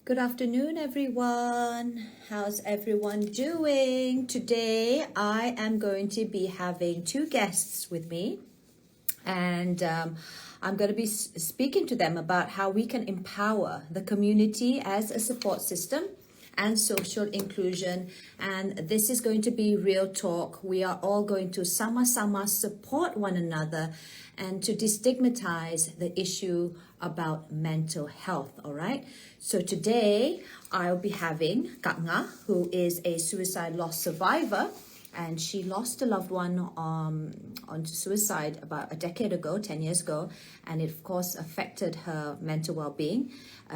Good afternoon, everyone. How's everyone doing? Today, I am going to be having two guests with me, and I'm going to be speaking to them about how we can empower the community as a support system and social inclusion. And this is going to be real talk. We are all going to sama-sama support one another and to destigmatize the issue about mental health. All right. So today I'll be having Kak Nga, who is a suicide loss survivor, and she lost a loved one onto suicide about a decade ago, 10 years ago, and it of course affected her mental well-being.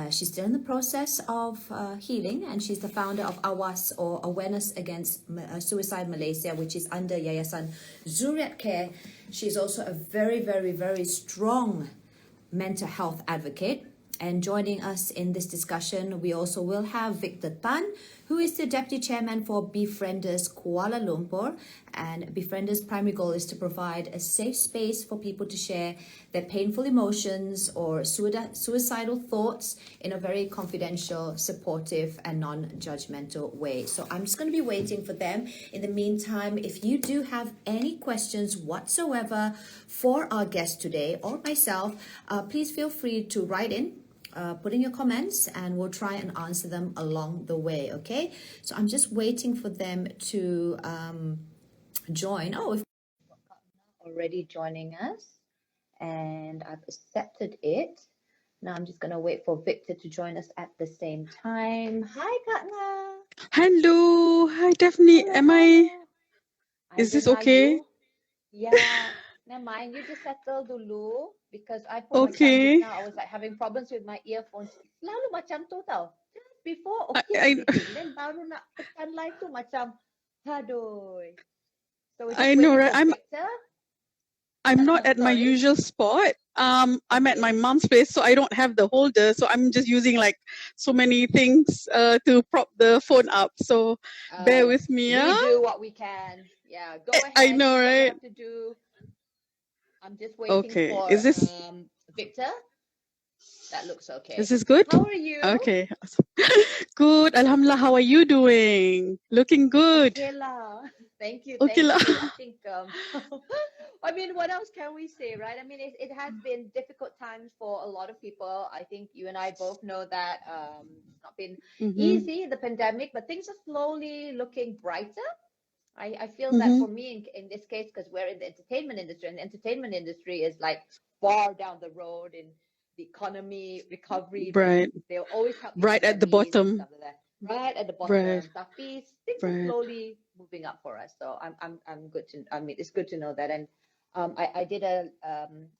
She's still in the process of healing, and she's the founder of AWAS, or Awareness Against Suicide Malaysia, which is under Yayasan Zuriat Care. She's also a very, very, very strong mental health advocate. And joining us in this discussion, we also will have Victor Tan, who is the Deputy Chairman for Befrienders Kuala Lumpur. And Befrienders' primary goal is to provide a safe space for people to share their painful emotions or suicidal thoughts in a very confidential, supportive, and non-judgmental way. So I'm just going to be waiting for them. In the meantime, if you do have any questions whatsoever for our guest today or myself, please feel free to write in. Put in your comments and we'll try and answer them along the way, okay? So I'm just waiting for them to join. Oh, if already joining us, and I've accepted it. Now I'm just going to wait for Victor to join us at the same time. Hi, Katna. Hello, hi Daphne. Hello. Is this okay? Yeah. Never mind, you just settle dulu because I pun macam just Okay. now I was like having problems with my earphones. Selalu macam tu tau. Just before I, okay I everything, then baru nak tekan live tu macam aduh. So we're I just know, waiting right? for Victor. I'm not at my Sorry. usual spot. I'm at my Okay. mom's place, so I don't have the holder. So I'm just using like so many things to prop the phone up. So bear with me, We yeah. do what we can. Yeah, go I ahead. know, Do what you right? have to do. I'm just waiting Okay. for Is this Victor. That looks is okay. this good? How are you? Okay. Awesome. Good. Alhamdulillah. How are you doing? Looking good. Okay lah. Thank you, Okay thank lah. you. I think I mean, what else can we say, right? I mean, it has been difficult times for a lot of people. I think you and I both know that it's not been Mm-hmm. easy, the pandemic, but things are slowly looking brighter. I feel that Mm-hmm. for me in this case, because we're in the entertainment industry, and the entertainment industry is like far down the road in the economy recovery. Right. They'll always help the Right at the SMEs and bottom. stuff like that, right at the Right. bottom. Tapi things are Right. slowly moving up for us, so I'm good to. I mean, it's good to know that. And I did a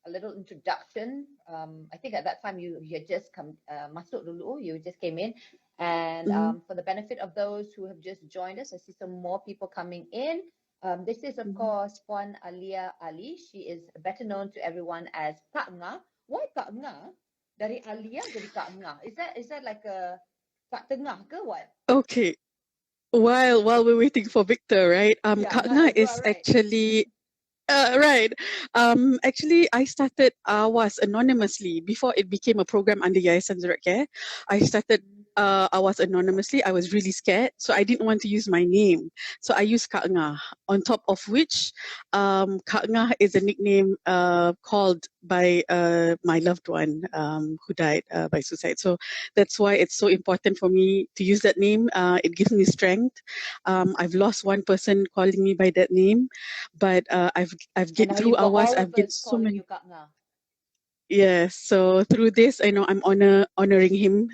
little introduction. I think at that time you had just come masuk dulu. You just came in, and Mm-hmm. for the benefit of those who have just joined us, I see some more people coming in. This is, of Mm-hmm. course, Puan Alia Ali. She is better known to everyone as Kak Nga. Why Kak Nga? Dari Alia jadi Kak Nga. Is that like a Kak Tengah ke what? Okay. While we're waiting for Victor, right? Yeah, Kak Nga Nga Azwa, is right? actually right. Actually, I started AWAS anonymously before it became a program under Yayasan Zuriat Care. I started AWAS anonymously. I was really scared, so I didn't want to use my name. So I used Kak Nga. On top of which, Kak Nga is a nickname called by my loved one who died by suicide. So that's why it's so important for me to use that name. It gives me strength. I've lost one person calling me by that name, but I've And get now through you've got AWAS. all I've of get us so calling many. you Kak Nga. Yes. So through this, I know I'm honoring him,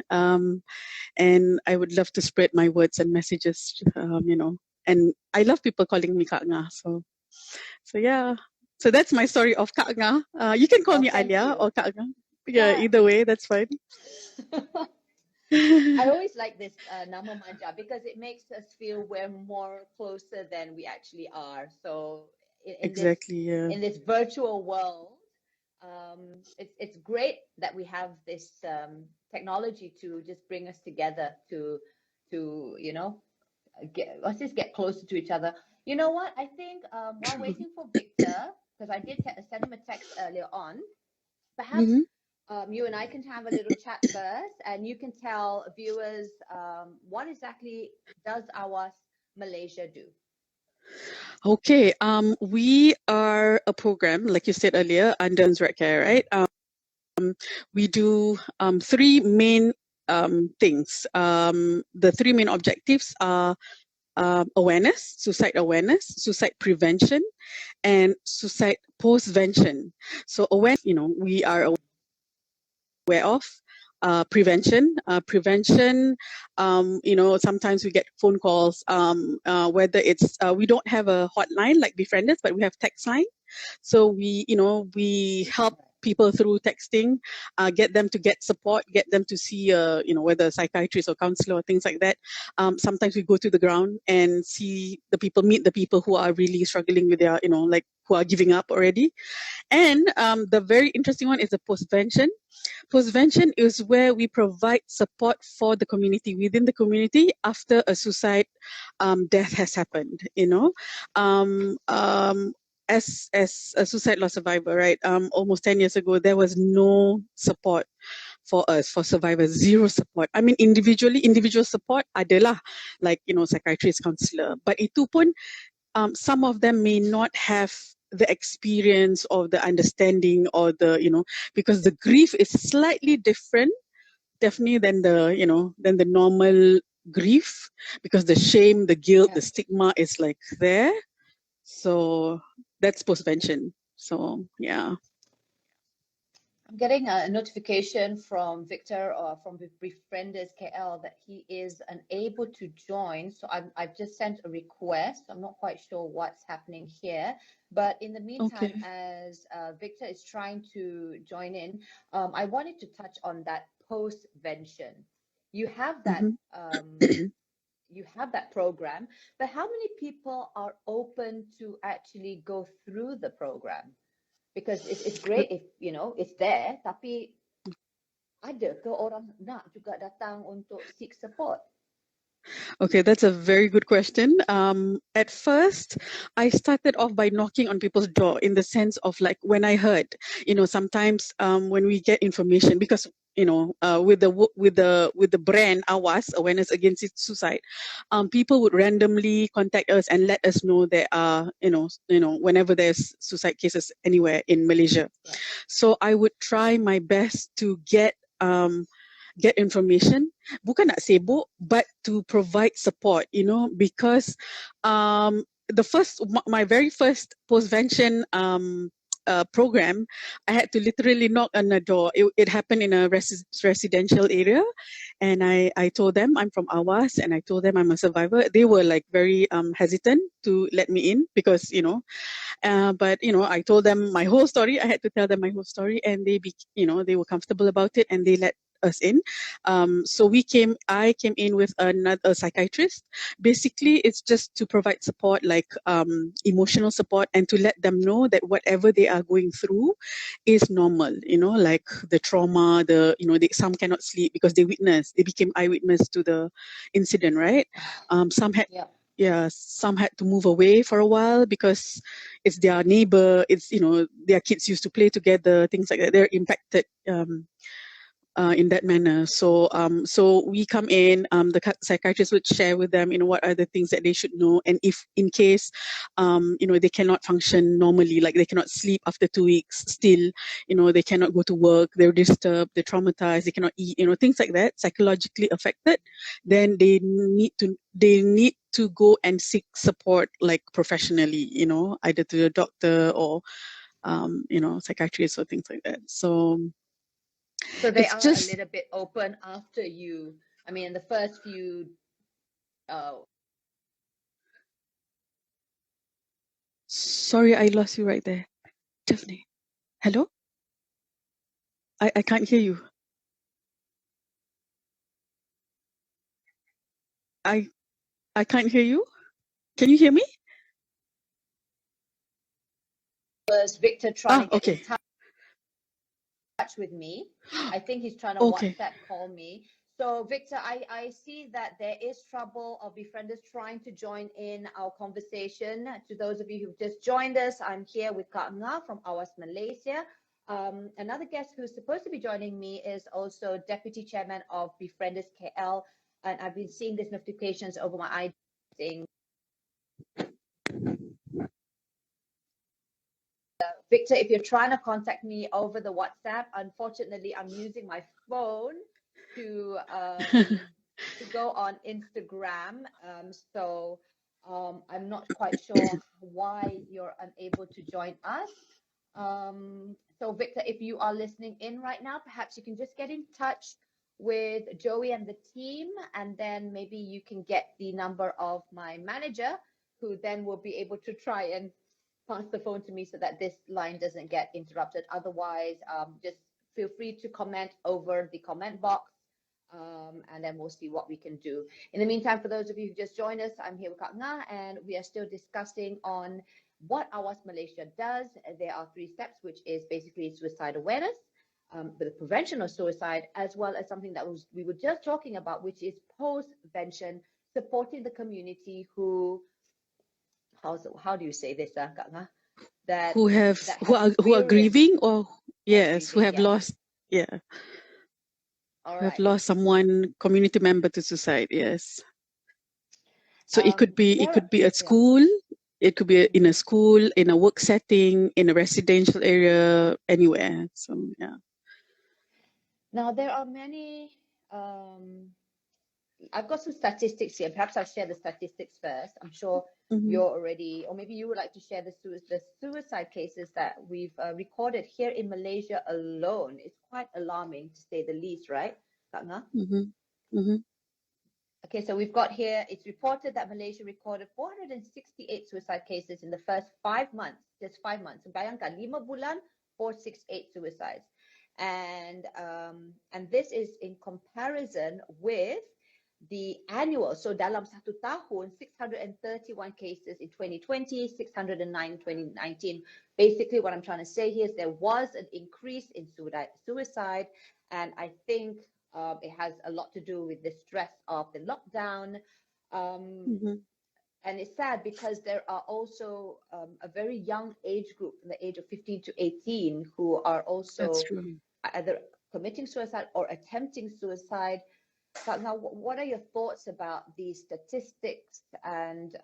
and I would love to spread my words and messages. And I love people calling me Kak Nga. So yeah. So that's my story of Kak Nga. You can call Well, me thank Alia you. or Kak Nga. Yeah, Yeah. either way, that's fine. I always like this nama manja because it makes us feel we're more closer than we actually are. So in this Exactly. Yeah. virtual world, it's great that we have this technology to just bring us together to let's just get closer to each other. You know what? I think while waiting for Victor, because I did send him a text earlier on, perhaps Mm-hmm. you and I can have a little chat first, and you can tell viewers what exactly does AWAS Malaysia do? Okay, we are a program, like you said earlier, under Red Care, right? We do three main things. The three main objectives are awareness, suicide prevention, and suicide postvention. So awareness, we are aware of. Prevention, sometimes we get phone calls, whether it's, we don't have a hotline like Befriend Us, but we have text line. So we help people through texting, get them to get support, get them to see, whether a psychiatrist or counselor or things like that. Sometimes we go to the ground and meet the people who are really struggling with their, who are giving up already. And the very interesting one is the postvention. Postvention is where we provide support for the community, within the community, after a suicide death has happened. As a suicide loss survivor, right? Almost 10 years ago, there was no support for us, for survivors, zero support. I mean, individual support adalah, like, psychiatrist, counselor. But itu pun, some of them may not have the experience or the understanding or the, because the grief is slightly different, definitely, than the normal grief, because the shame, the guilt, the stigma is like there. So that's postvention. So yeah. I'm getting a notification from Victor or from Befrienders KL that he is unable to join. So I've just sent a request. I'm not quite sure what's happening here. But in the meantime, Okay. as Victor is trying to join in, I wanted to touch on that postvention. You have that. You have that program, but how many people are open to actually go through the program? Because it's great if it's there, tapi ada ke orang nak juga datang untuk seek support? Okay, that's a very good question. At first, I started off by knocking on people's door, in the sense of, like, when I heard, sometimes when we get information, because with the brand AWAS, Awareness Against Suicide, people would randomly contact us and let us know there are, whenever there's suicide cases anywhere in Malaysia. Yeah. So I would try my best to get information, bukan nak sibuk, but to provide support, because my very first postvention program, I had to literally knock on the door. It happened in a residential area, and I told them I'm from AWAS, and I told them I'm a survivor. They were like very hesitant to let me in, because but I told them my whole story. I had to tell them my whole story, and they were comfortable about it, and they let us in. So I came in with another psychiatrist. Basically, it's just to provide support, like emotional support, and to let them know that whatever they are going through is normal. Like the trauma, some cannot sleep because they became eyewitness to the incident, right? Some had some had to move away for a while because it's their neighbor, it's their kids used to play together, things like that. They're impacted in that manner. So we come in, the psychiatrist would share with them, what are the things that they should know, and if in case they cannot function normally, like they cannot sleep after 2 weeks, still they cannot go to work, they're disturbed, they're traumatized, they cannot eat, things like that, psychologically affected, then they need to go and seek support, like professionally, either to a doctor or psychiatrist or things like that. So they are a little bit open after you. I mean, in the first few. Sorry, I lost you right there, Tiffany. Hello? I can't hear you. I can't hear you. Can you hear me? Was Victor trying to get okay. in touch with me? I think he's trying to WhatsApp call me. So Victor, I see that there is trouble of befrienders trying to join in our conversation. To those of you who've just joined us, I'm here with Kak Nga from AWAS Malaysia. Another guest who's supposed to be joining me is also Deputy Chairman of Befrienders KL. And I've been seeing these notifications over my ID saying, Victor, if you're trying to contact me over the WhatsApp, unfortunately, I'm using my phone to go on Instagram. So I'm not quite sure why you're unable to join us. So Victor, if you are listening in right now, perhaps you can just get in touch with Joey and the team, and then maybe you can get the number of my manager, who then will be able to try and pass the phone to me so that this line doesn't get interrupted. Otherwise, just feel free to comment over the comment box, and then we'll see what we can do. In the meantime, for those of you who just joined us, I'm here with Kak Nga, and we are still discussing on what AWAS Malaysia does. There are 3 steps, which is basically suicide awareness, the prevention of suicide, as well as something that we were just talking about, which is post-vention, supporting the community who, how do you say this, Kak Nga? That who are grieving, or yes, who have lost, yeah, all who have right, lost someone, community member to suicide. Yes. So it could be a school, it could be in a school, in a work setting, in a residential area, anywhere. So yeah. Now there are many. I've got some statistics here. Perhaps I'll share the statistics first. I'm sure you're already, or maybe you would like to share the suicide cases that we've recorded here in Malaysia alone. It's quite alarming, to say the least, right, Kak Nga? Okay, so we've got here, it's reported that Malaysia recorded 468 suicide cases in the first 5 months, just 5 months. Bayangkan, 5 bulan, 468 suicides. And this is in comparison with the annual. So dalam satu tahun, 631 cases in 2020, 609 in 2019. Basically, what I'm trying to say here is there was an increase in suicide, and I think it has a lot to do with the stress of the lockdown. And it's sad because there are also a very young age group, from the age of 15 to 18, who are also either committing suicide or attempting suicide. So now, what are your thoughts about these statistics? And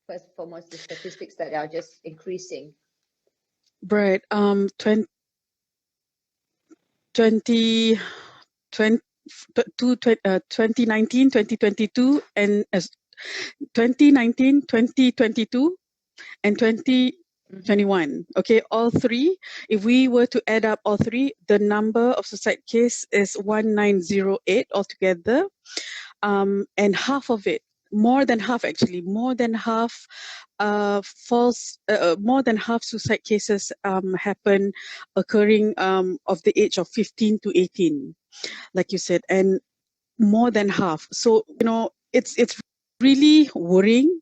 first and foremost, the statistics that are just increasing. Right. 2019, 2022, and 2019, 2022, and 2021. Okay, all 3. If we were to add up all 3, the number of suicide case is 1908 altogether. And half of it, more than half actually, more than half suicide cases happen occurring of the age of 15 to 18, like you said, and more than half. So it's really worrying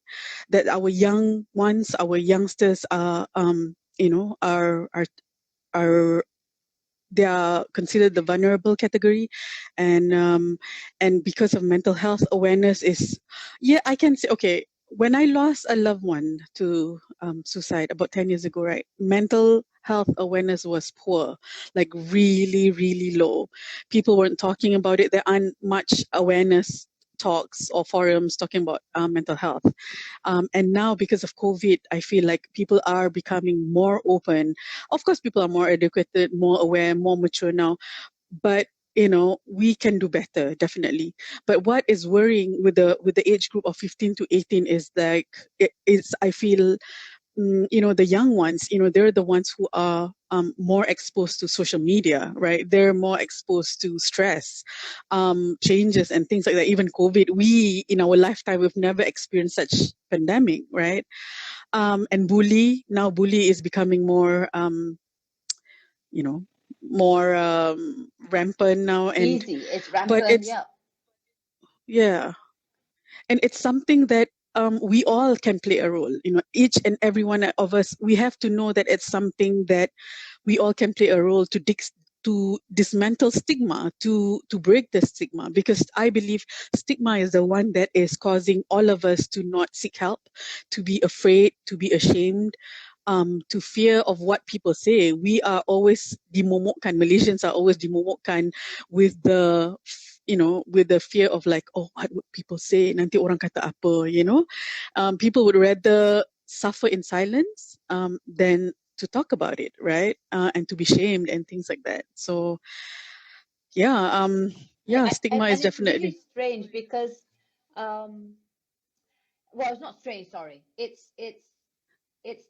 that our young ones, our youngsters are they are considered the vulnerable category, and because of mental health awareness is, I can say, okay, when I lost a loved one to suicide about 10 years ago, right, mental health awareness was poor, like really, really low. People weren't talking about it. There aren't much awareness talks or forums talking about mental health. And now, because of COVID, I feel like people are becoming more open. Of course, people are more educated, more aware, more mature now. But we can do better, definitely. But what is worrying with the age group of 15 to 18 is like I feel the young ones, they're the ones who are more exposed to social media, right? They're more exposed to stress, changes and things like that. Even COVID, we, in our lifetime, we've never experienced such pandemic, right? And bully is becoming more, more rampant now. And it's rampant, but it's, yeah. And it's something that we all can play a role. Each and every one of us, we have to know that it's something that we all can play a role to dismantle stigma, to break the stigma, because I believe stigma is the one that is causing all of us to not seek help, to be afraid, to be ashamed. to fear of what people say. We are always dimomokkan. Malaysians are always dimomokkan with the, with the fear of like, oh, what would people say? Nanti orang kata apa, people would rather suffer in silence than to talk about it, right? And to be shamed and things like that. So, yeah, stigma is and it's really definitely strange because, well, it's not strange, sorry. It's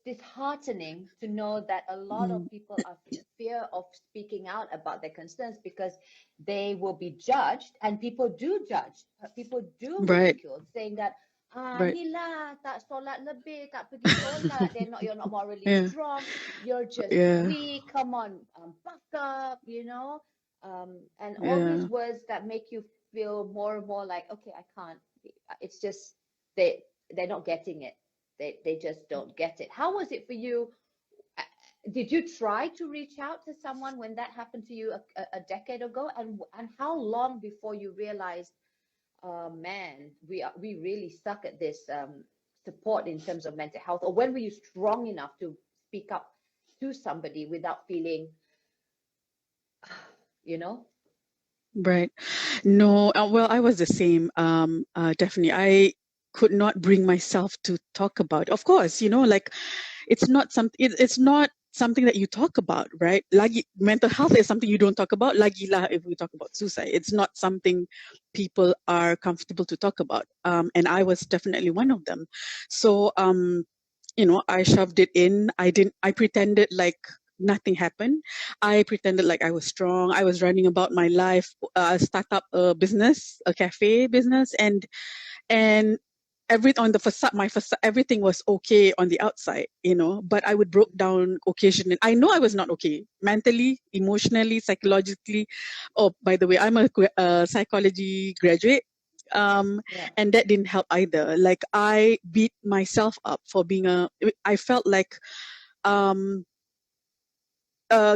disheartening to know that a lot of people are in fear of speaking out about their concerns because they will be judged, and people do judge, people do right, ridicule, saying that right, ni lah tak solat lebih, tak pergi solat, you're not morally yeah, strong, you're just yeah, weak, come on, buck up, and all these yeah. words that make you feel more and more like, okay, I can't. It's just they're not getting it. They just don't get it. How was it for you? Did you try to reach out to someone when that happened to you a decade ago? And how long before you realized, man, we really suck at this support in terms of mental health? Or when were you strong enough to speak up to somebody without feeling, you know? Right. No, well, I was the same. Definitely. I could not bring myself to talk about. Of course, like it's not it's not something that you talk about, right? Lagi mental health is something you don't talk about. Lagi lah if we talk about suicide, it's not something people are comfortable to talk about. And I was definitely one of them. So I shoved it in. I pretended like nothing happened. I pretended like I was strong. I was running about my life, start up a business, a cafe business, and on the facade, my facade, everything was okay on the outside, but I would broke down occasionally. I know I was not okay mentally, emotionally, psychologically. Oh, by the way, I'm a psychology graduate. Yeah. And that didn't help either. Like I beat myself up for I felt like um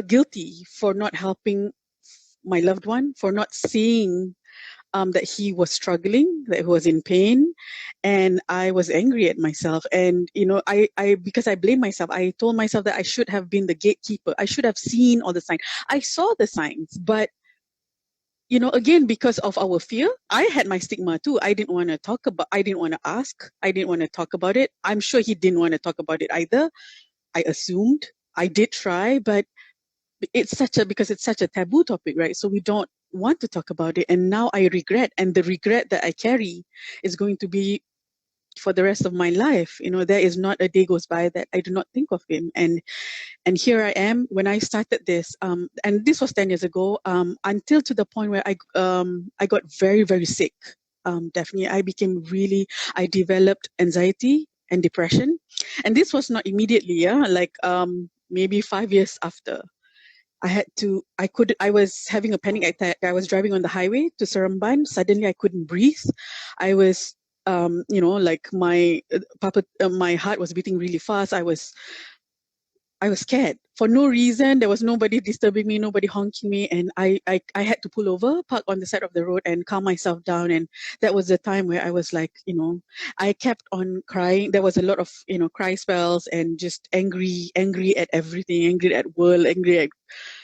guilty for not helping my loved one, for not seeing that he was struggling, that he was in pain, and I was angry at myself. And I because I blame myself, I told myself that I should have been the gatekeeper. I should have seen all the signs. I saw the signs, but again, because of our fear, I had my stigma too. I didn't want to talk about. I didn't want to ask. I didn't want to talk about it. I'm sure he didn't want to talk about it either. I assumed. I did try, but because it's such a taboo topic, right? So we don't want to talk about it. And now I regret, and the regret that I carry is going to be for the rest of my life. There is not a day goes by that I do not think of him. And here I am when I started this, and this was 10 years ago, until to the point where I got very, very sick. Definitely, I developed anxiety and depression, and this was not immediately, like maybe 5 years after. I was having a panic attack. I was driving on the highway to Seremban. Suddenly I couldn't breathe. I was, like my heart was beating really fast. I was scared for no reason. There was nobody disturbing me, nobody honking me. And I had to pull over, park on the side of the road and calm myself down. And that was the time where I was like, I kept on crying. There was a lot of, cry spells and just angry at everything, angry at world, angry at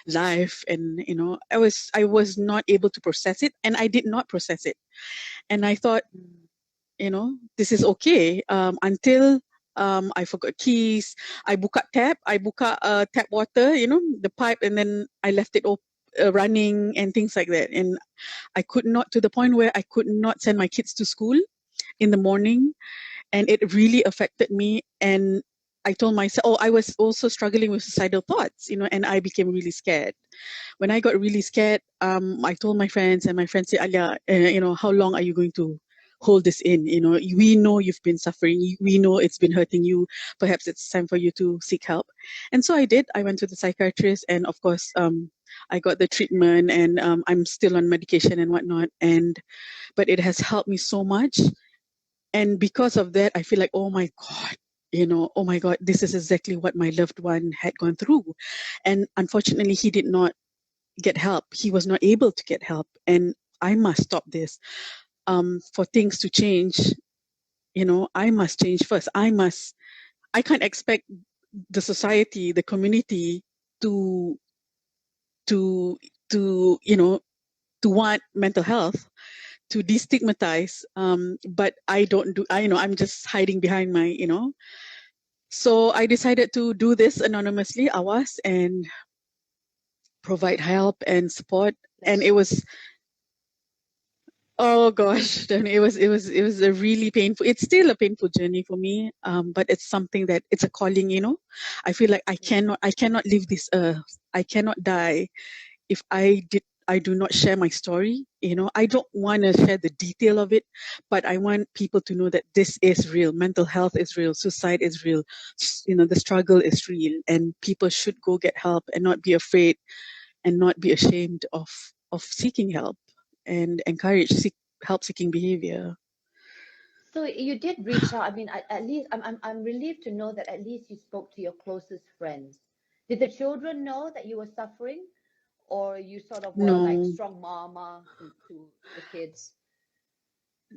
life. And, I was not able to process it, and I did not process it. And I thought, this is okay, until I forgot keys. I buka tap water, the pipe, and then I left it running and things like that. And I could not, to the point where I could not send my kids to school in the morning, and it really affected me. And I told myself, I was also struggling with suicidal thoughts, and I became really scared. When I got really scared, I told my friends, and my friends said, Alia, how long are you going to hold this in? We know you've been suffering. We know it's been hurting you. Perhaps it's time for you to seek help. And so I did. I went to the psychiatrist, and of course, I got the treatment, and I'm still on medication and whatnot. But it has helped me so much. And because of that, I feel like, oh my God, oh my God, this is exactly what my loved one had gone through. And unfortunately, he did not get help. He was not able to get help. And I must stop this. For things to change, I must change first. I can't expect the society, the community to to want mental health, to destigmatize. But I'm just hiding behind my, So I decided to do this anonymously, AWAS, and provide help and support. And it was, oh gosh, then it was a really painful. It's still a painful journey for me. But it's something that it's a calling. I feel like I cannot leave this earth. I cannot die if I do not share my story. I don't want to share the detail of it, but I want people to know that this is real. Mental health is real. Suicide is real. The struggle is real, and people should go get help and not be afraid and not be ashamed of seeking help and encourage help seeking behavior. So you did reach out. I mean, at least I'm relieved to know that at least you spoke to your closest friends. Did the children know that you were suffering, or you sort of were like No, strong mama to the kids?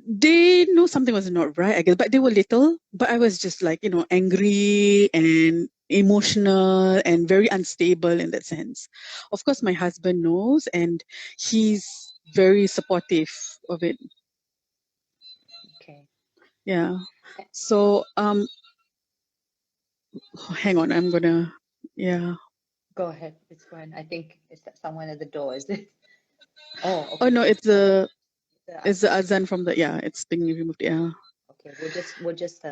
they know something was not right, I guess, but they were little. But I was just like, angry and emotional and very unstable in that sense. Of course, my husband knows, and he's very supportive of it. Okay. Yeah. So, hang on, I'm gonna, yeah. Go ahead. It's fine. I think it's someone at the door, is it? Oh, Oh okay. no, it's The the azan. azan from it's being removed. Yeah. Okay, we'll just respect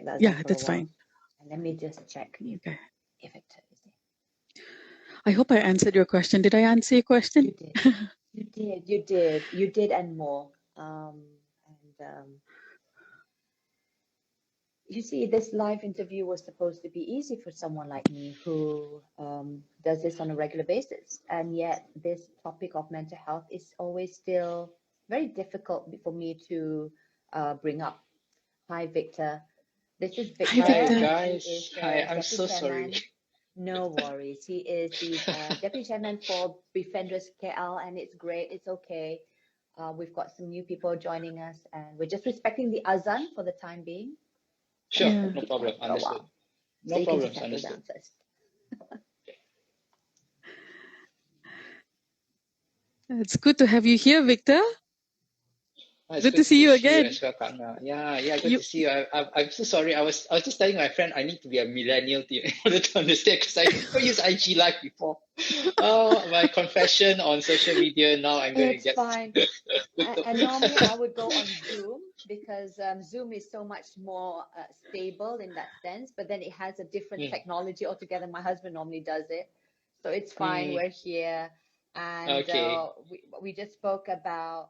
the azan Yeah, for a that's while. fine. And let me just check Okay. if it is it. I hope I answered your question. Did I answer your question? You did. You did and more. You see, this live interview was supposed to be easy for someone like me who does this on a regular basis. And yet, this topic of mental health is always still very difficult for me to bring up. Hi, Victor. This is Hi, Victor, Hi Victor. and he guys. is Hi, the I'm deputy so sorry. chairman. No worries. He is the deputy chairman for Befrienders KL, and it's great. It's okay. We've got some new people joining us, and we're just respecting the azan for the time being. So Sure, I'm Yeah. going to no be problem. quiet for a Understood. while. So No you can just problems. settle Understood. down first. It's good to have you here, Victor. It's Good good to see to you see you again. as well, Kak. Yeah, good You to see you. I'm so sorry. I was just telling my friend I need to be a millennial in order to understand because I never used IG Live before. Oh, my confession on social media. Now I'm going to It's get fine. good to. And normally I would go on Zoom because Zoom is so much more stable in that sense, but then it has a different Mm, technology altogether. My husband normally does it. So it's fine. mm, We're here. And okay. we just spoke about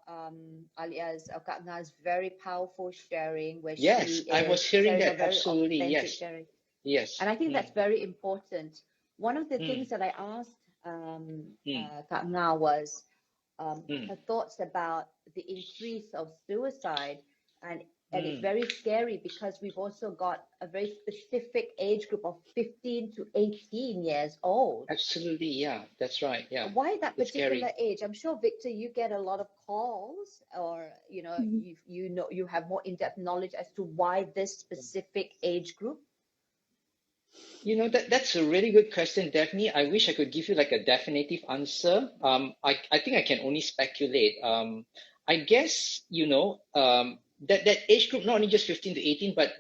Alia's, Kak Na's very powerful sharing where she Yes, I is was hearing sharing a that. very Absolutely. authentic Yes. sharing. Yes. And I think Mm, that's very important. One of the mm, things that I asked mm, Kak Na was mm, her thoughts about the increase of suicide, and it's mm. very scary because we've also got a very specific age group of 15 to 18 years old. Absolutely. Yeah, that's right. Yeah, Why that it's particular scary. age? I'm sure, Victor, you get a lot of calls, or you have more in-depth knowledge as to why this specific age group. That's a really good question, Daphne. I wish I could give you like a definitive answer. I think I can only speculate. I guess, that age group, not only just 15 to 18, but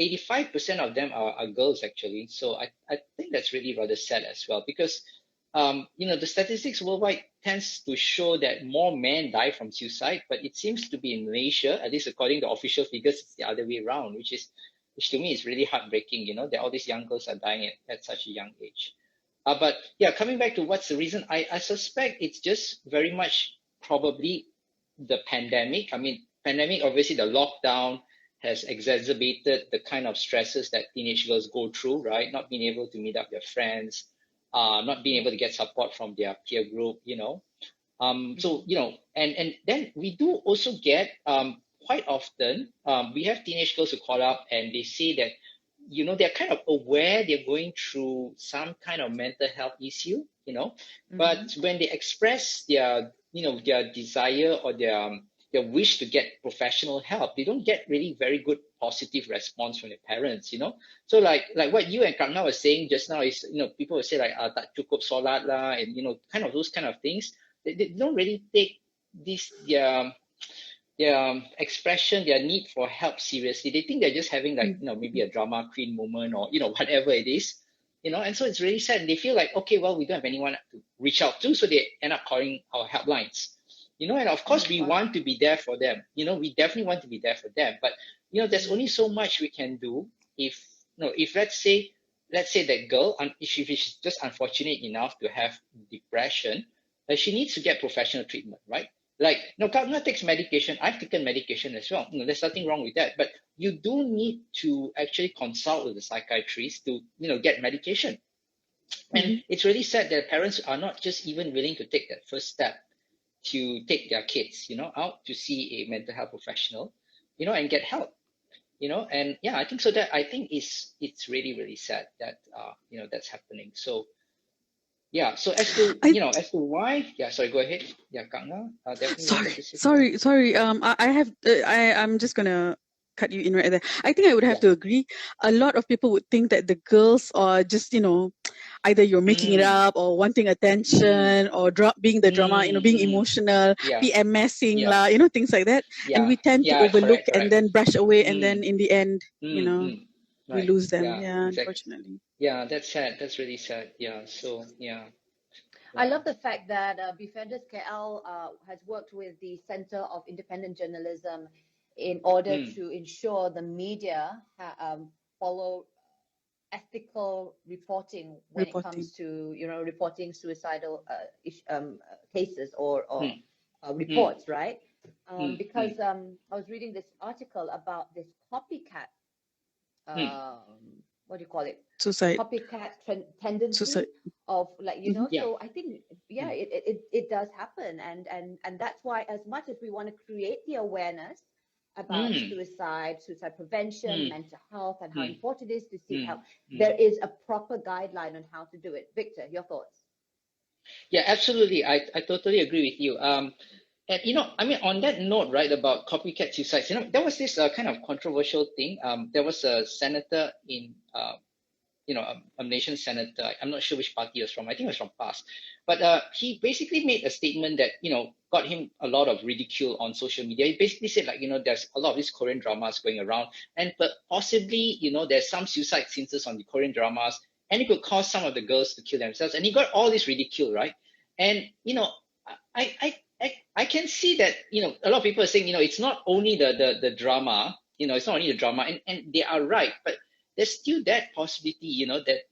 85% of them are girls actually. So I think that's really rather sad as well because, the statistics worldwide tends to show that more men die from suicide, but it seems to be in Malaysia, at least according to official figures, it's the other way around, which to me is really heartbreaking, that all these young girls are dying at such a young age. But yeah, coming back to what's the reason, I suspect it's just very much probably the pandemic. I mean, pandemic, obviously the lockdown has exacerbated the kind of stresses that teenage girls go through, right? Not being able to meet up with their friends, not being able to get support from their peer group. So, and then we do also get quite often, we have teenage girls who call up and they say that, they're kind of aware they're going through some kind of mental health issue, Mm-hmm. but when they express their, their desire or their, their wish to get professional help, they don't get really very good positive response from their parents, you know. So like what you and Karna were saying just now is, you know, people will say like tak cukup solat lah, and you know, kind of those kind of things. They don't really take this their expression, their need for help seriously. They think they're just having like, you know, maybe a drama queen moment, or, you know, whatever it is, you know. And so it's really sad. And they feel like, okay, well, we don't have anyone to reach out to, so they end up calling our helplines, you know. And of course, we want to be there for them. You know, we definitely want to be there for them. But, you know, there's only so much we can do if, you know, if let's say that girl, if she's just unfortunate enough to have depression, she needs to get professional treatment, right? Like, no, Karna takes medication. I've taken medication as well. You know, there's nothing wrong with that. But you do need to actually consult with the psychiatrist to, you know, get medication. And it's really sad that parents are not just even willing to take that first step to take their kids, you know, out to see a mental health professional, you know, and get help, you know. And yeah, I think so. That I think it's really, really sad that you know, that's happening. So yeah. So as to why, yeah. Sorry, go ahead. Yeah, Karna. Definitely. Sorry. I'm just gonna cut you in right there. I think I would have to agree. A lot of people would think that the girls are just, you know, either you're making it up or wanting attention or being the drama, you know, being emotional, PMSing lah, you know, things like that. And we tend to overlook and then brush away, and then in the end, you know, we lose them. Yeah, exactly. Unfortunately. Yeah, that's sad. That's really sad. Yeah. So yeah. I love the fact that Befrienders KL has worked with the Center of Independent Journalism in order to ensure the media follow ethical reporting when it comes to, you know, reporting suicidal cases or reports, right? Because I was reading this article about this copycat. What do you call it? Suicide. Copycat tendency of, like, you know. So I think it does happen, and that's why, as much as we want to create the awareness about suicide prevention, mental health, and how important it is to seek help, there is a proper guideline on how to do it. Victor, your thoughts? Yeah, absolutely. I totally agree with you. And, you know, I mean, on that note, right, about copycat suicides, you know, there was this kind of controversial thing. There was a senator in, you know, a Malaysian senator. I'm not sure which party he was from. I think it was from PAS. But he basically made a statement that, you know, got him a lot of ridicule on social media. He basically said, like, you know, there's a lot of these Korean dramas going around, and but possibly, you know, there's some suicide scenes on the Korean dramas, and it could cause some of the girls to kill themselves. And he got all this ridicule, right? And, you know, I can see that, you know, a lot of people are saying, you know, it's not only the drama, you know, it's not only the drama, and they are right, but there's still that possibility, you know, that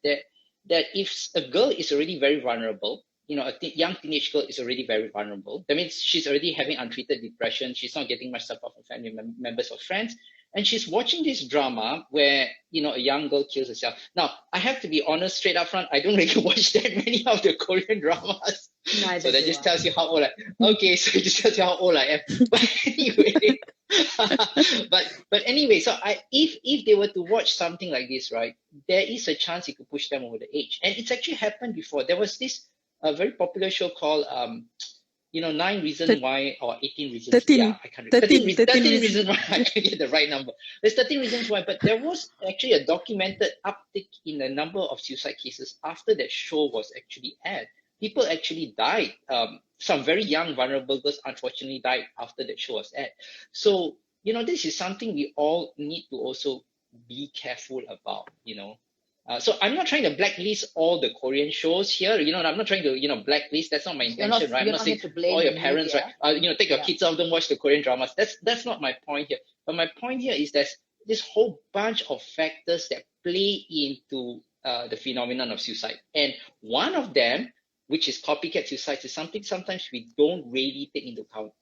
if a girl is already very vulnerable, you know, young teenage girl is already very vulnerable. That means she's already having untreated depression. She's not getting much support from family members or friends. And she's watching this drama where, you know, a young girl kills herself. Now, I have to be honest, straight up front, I don't really watch that many of the Korean dramas. Neither so that just tells you how old I am. Okay, so it just tells you how old I am. But anyway, but anyway, so if they were to watch something like this, right, there is a chance it could push them over the age. And it's actually happened before. There was this very popular show called you know, 9 Reasons Why, or 18 Reasons. 13. Yeah, I can't remember. 13 Reasons Why. I can't get the right number. There's 13 Reasons Why, but there was actually a documented uptick in the number of suicide cases after that show was actually aired. People actually died. Some very young, vulnerable girls unfortunately died after that show was aired. So, you know, this is something we all need to also be careful about, you know. So I'm not trying to blacklist all the Korean shows here. You know, I'm not trying to, you know, blacklist. That's not my intention, right? I'm not saying all your parents, right? You know, take your kids out, don't watch the Korean dramas. That's not my point here. But my point here is there's this whole bunch of factors that play into the phenomenon of suicide. And one of them, which is copycat suicide, is something sometimes we don't really take into account,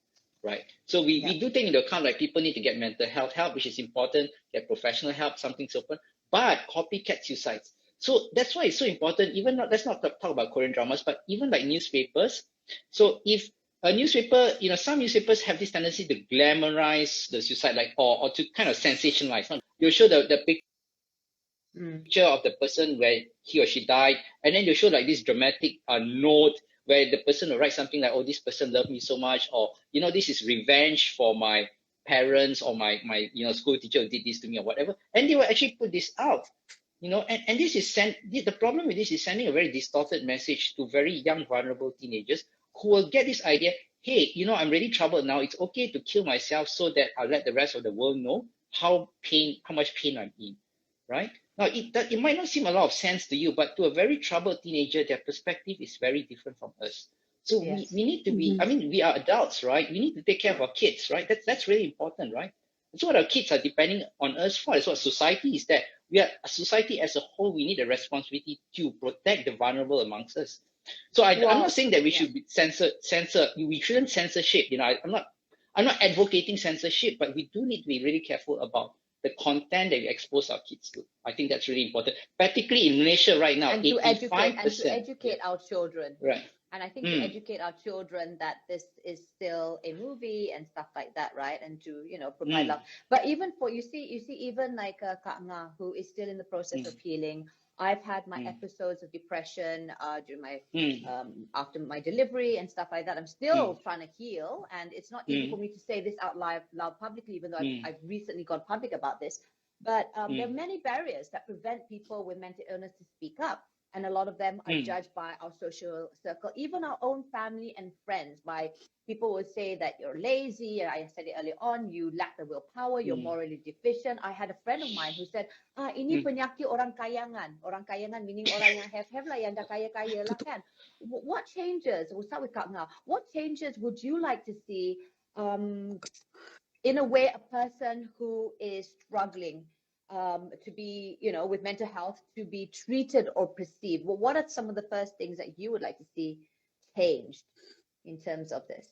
right? So we do take into account, like, people need to get mental health help, which is important, get professional help, something's open. But copycat suicides. So that's why it's so important, even not, let's not talk about Korean dramas, but even like newspapers. So if a newspaper, you know, some newspapers have this tendency to glamorize the suicide, like, or to kind of sensationalize. You'll show the picture of the person where he or she died, and then they'll show like this dramatic note where the person will write something like, oh, this person loved me so much, or, you know, this is revenge for my parents or my school teacher who did this to me or whatever. And they will actually put this out, you know, and this is the problem with this is sending a very distorted message to very young, vulnerable teenagers who will get this idea, hey, you know, I'm really troubled now. It's okay to kill myself so that I'll let the rest of the world know how much pain I'm in, right? Now, it might not seem a lot of sense to you, but to a very troubled teenager, their perspective is very different from us. So Yes. we need to be, I mean, we are adults, right? We need to take care of our kids, right? That's really important, right? That's what our kids are depending on us for. That's what society is that. We are a society as a whole, we need a responsibility to protect the vulnerable amongst us. So I'm not saying that we should be censor. We shouldn't censorship. You know, I'm not advocating censorship, but we do need to be really careful about the content that we expose our kids to. I think that's really important, particularly in Malaysia right now. And to educate our children. Right. And I think to educate our children that this is still a movie and stuff like that, right? And to, you know, provide love. But even for, you see even like Kak Nga, who is still in the process of healing. I've had my episodes of depression during my after my delivery and stuff like that. I'm still trying to heal, and it's not easy for me to say this out loud publicly, even though I've recently gone public about this. But there are many barriers that prevent people with mental illness to speak up. And a lot of them are judged by our social circle, even our own family and friends. By people will say that you're lazy. I said it earlier on, you lack the willpower, you're morally deficient. I had a friend of mine who said, ini penyakit orang kayangan. Orang kayangan meaning orang yang have lah, yang dah kaya-kaya lah kan. What changes, we'll start with Kak Nga, what changes would you like to see in a way a person who is struggling to be, you know, with mental health, to be treated or perceived? Well, what are some of the first things that you would like to see changed in terms of this?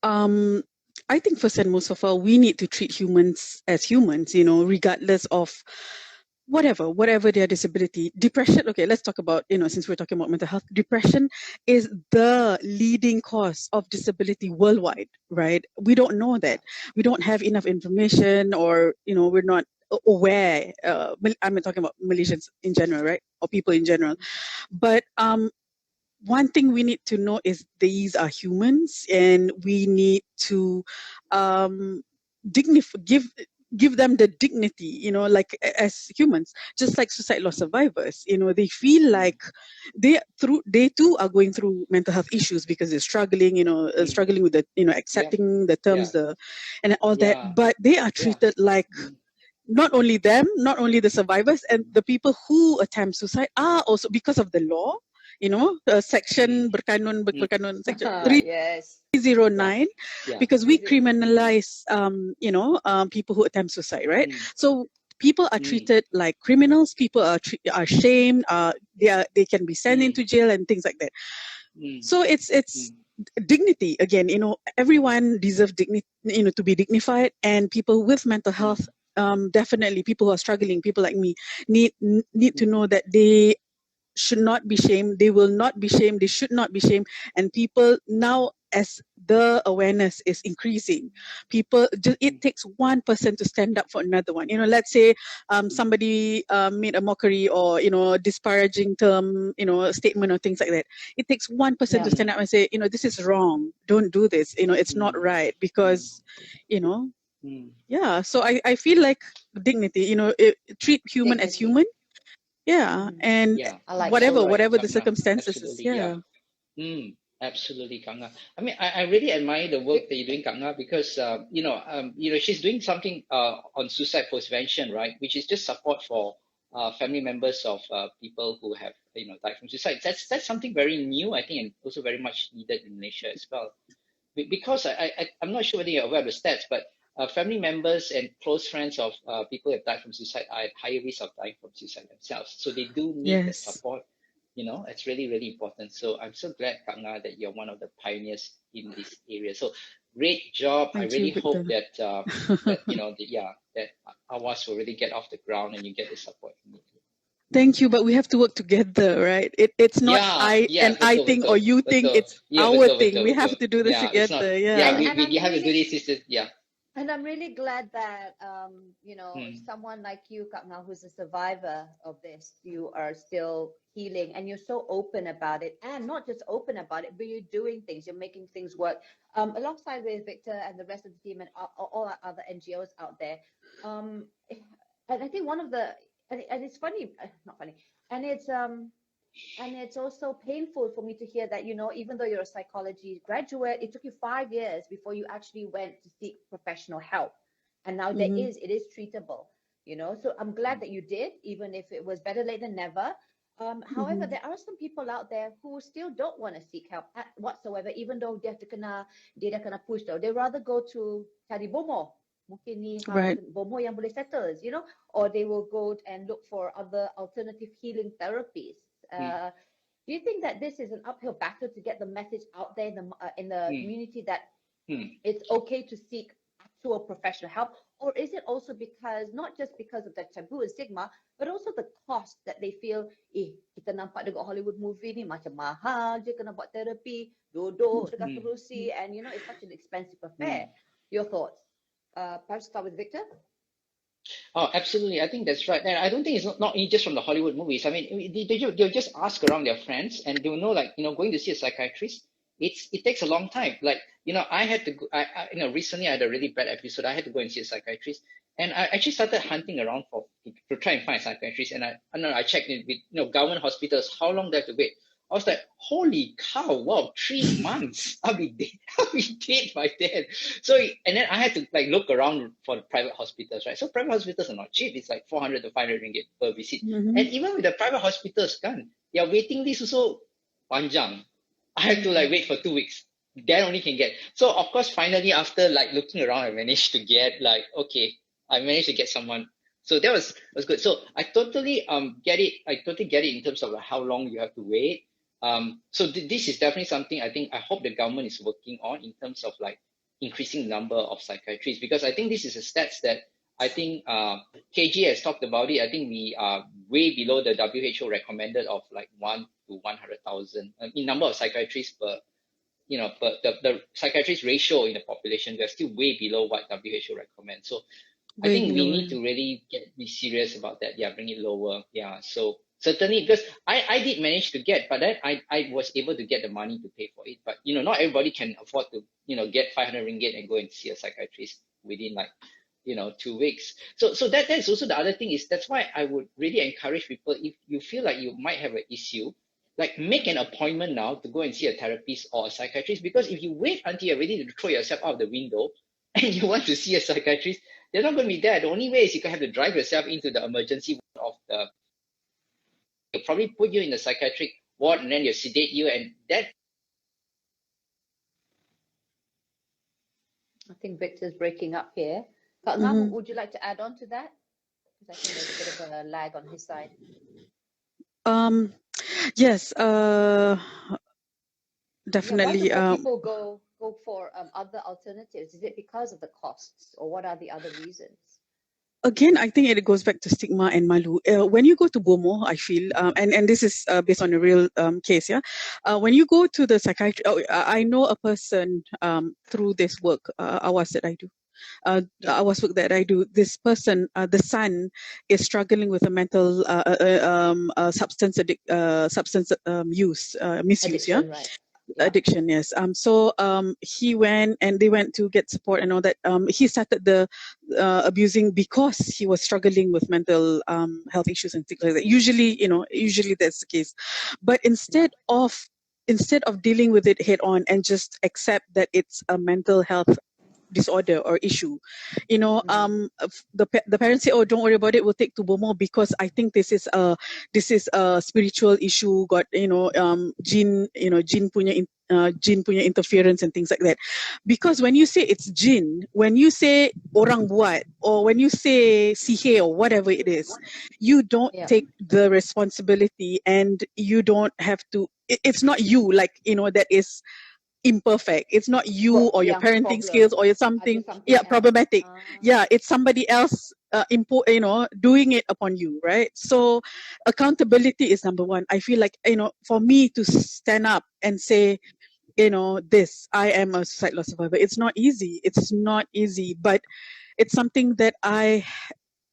I think first and most of all, we need to treat humans as humans, you know, regardless of whatever their disability. Depression, okay, let's talk about, you know, since we're talking about mental health, depression is the leading cause of disability worldwide, right? We don't know that. We don't have enough information, or, you know, we're not aware. I'm talking about Malaysians in general, right? Or people in general. But one thing we need to know is these are humans, and we need to give them the dignity, you know, like as humans, just like suicide loss survivors, you know, they feel like they too are going through mental health issues because they're struggling, you know, struggling with the, you know, accepting the terms, and all that, but they are treated like not only them, not only the survivors, and the people who attempt suicide are also, because of the law, you know, section berkanun section 309, because we criminalize you know, people who attempt suicide, right? So people are treated like criminals, people are shamed, they can be sent into jail and things like that. So it's dignity again, you know, everyone deserves dignity, you know, to be dignified, and people with mental health, definitely people who are struggling, people like me, need to know that they should not be shamed, they will not be shamed, they should not be shamed. And people now, as the awareness is increasing, it takes one person to stand up for another one. You know, let's say somebody made a mockery or, you know, disparaging term, you know, statement or things like that. It takes one person to stand up and say, you know, this is wrong, don't do this, you know, it's not right, because, you know, so I feel like dignity, you know, treat human as human. And like whatever the circumstances is. Absolutely, Kak Nga. I mean, I really admire the work that you're doing, Kak Nga, because you know, she's doing something on suicide prevention, right? Which is just support for family members of people who have, you know, died from suicide. That's something very new, I think, and also very much needed in Malaysia as well. Because I'm not sure whether you're aware of the stats, but family members and close friends of people who have died from suicide are at higher risk of dying from suicide themselves. So they do need the support. You know, it's really, really important. So I'm so glad, Kak Nga, that you're one of the pioneers in this area. So great job. I really hope that, that, you know, that AWAS will really get off the ground and you get the support you need. Thank you, but we have to work together, right? It's not I think or you think, it's our thing. We have to do this together. We have to do this. And I'm really glad that, you know, Mm. someone like you, Kak Ngah, who's a survivor of this, you are still healing and you're so open about it. And not just open about it, but you're doing things, you're making things work. Alongside with Victor and the rest of the team and all our other NGOs out there. Um, and I think one of the, and it's funny, not funny, and it's also painful for me to hear that, you know, even though you're a psychology graduate, it took you 5 years before you actually went to seek professional help. And now Mm-hmm. it is treatable, you know. So I'm glad that you did, even if it was better late than never. However, Mm-hmm. there are some people out there who still don't want to seek help whatsoever, even though dia dah kena push tau. They rather go to cari bomoh. Mungkin ni Right. bomoh yang boleh settle, you know, or they will go and look for other alternative healing therapies. Mm. Do you think that this is an uphill battle to get the message out there in the Mm. community that Mm. it's okay to seek actual professional help? Or is it also because, not just because of the taboo and stigma, but also the cost that they feel, kita nampak dekat Hollywood movie ni macam mahal je kena buat terapi, duduk dekat Mm. kerusi, and you know, it's such an expensive Mm. affair. Your thoughts? Perhaps start with Victor. Oh, absolutely. I think that's right. And I don't think it's not just from the Hollywood movies. I mean, they'll just ask around their friends and they'll know, like, you know, going to see a psychiatrist, it takes a long time. Like, you know, I had to go, you know, recently I had a really bad episode. I had to go and see a psychiatrist. And I actually started hunting around to try and find a psychiatrist. And I checked it with, you know, government hospitals, how long do I have to wait? I was like, holy cow, wow, 3 months. I'll be dead. I'll be dead by then. So, and then I had to like look around for the private hospitals, right? So private hospitals are not cheap. It's like 400 to 500 ringgit per visit. Mm-hmm. And even with the private hospitals, kan, their waiting list also panjang. I had to like wait for 2 weeks. Then only can get. So of course, finally, after like looking around, I managed to get like, okay, I managed to get someone. So that was good. So I totally get it. I totally get it in terms of like how long you have to wait. So this is definitely something I think I hope the government is working on in terms of like increasing number of psychiatrists, because I think this is a stats that I think KG has talked about it. I think we are way below the WHO recommended of like 1 to 100,000 in number of psychiatrists per, you know, per the psychiatrist ratio in the population. We are still way below what WHO recommends. So I think we need to really be serious about that. Yeah, bring it lower. Yeah, so certainly, because I did manage to get, but then I was able to get the money to pay for it. But you know, not everybody can afford to, you know, get 500 ringgit and go and see a psychiatrist within like, you know, 2 weeks. So that's also the other thing is that's why I would really encourage people, if you feel like you might have an issue, like make an appointment now to go and see a therapist or a psychiatrist. Because if you wait until you're ready to throw yourself out the window and you want to see a psychiatrist, they're not going to be there. The only way is you can have to drive yourself into the emergency ward of the. They'll probably put you in the psychiatric ward and then they'll sedate you, and that. I think Victor's breaking up here. Kak Ngam, would you like to add on to that? Because I think there's a bit of a lag on his side. Yes, Yeah, definitely. why do more people go for other alternatives? Is it because of the costs, or what are the other reasons? Again, I think it goes back to stigma and malu. When you go to Bomo, I feel, and this is based on a real case, yeah. When you go to the psychiatrist, I know a person through this work, AWAS that I do. AWAS work that I do. This person, the son, is struggling with a mental substance use, misuse, Addiction, yeah. right? Addiction, yes. So he went and they went to get support and all that. He started the abusing because he was struggling with mental health issues and things like that. Usually that's the case. But instead of dealing with it head on and just accept that it's a mental health disorder or issue, the parents say, oh, don't worry about it, we'll take to Bomo because I think this is a spiritual issue, got jinn punya interference and things like that. Because when you say it's jinn, when you say orang buat, or when you say sihir or whatever it is, you don't take the responsibility, and you don't have to, it's not you, like, that is imperfect. It's not you or your parenting skills or something problematic. It's somebody else doing it upon you, right? So accountability is number one. I feel like, for me to stand up and say, this. I am a suicide loss survivor. It's not easy. It's not easy, but it's something that I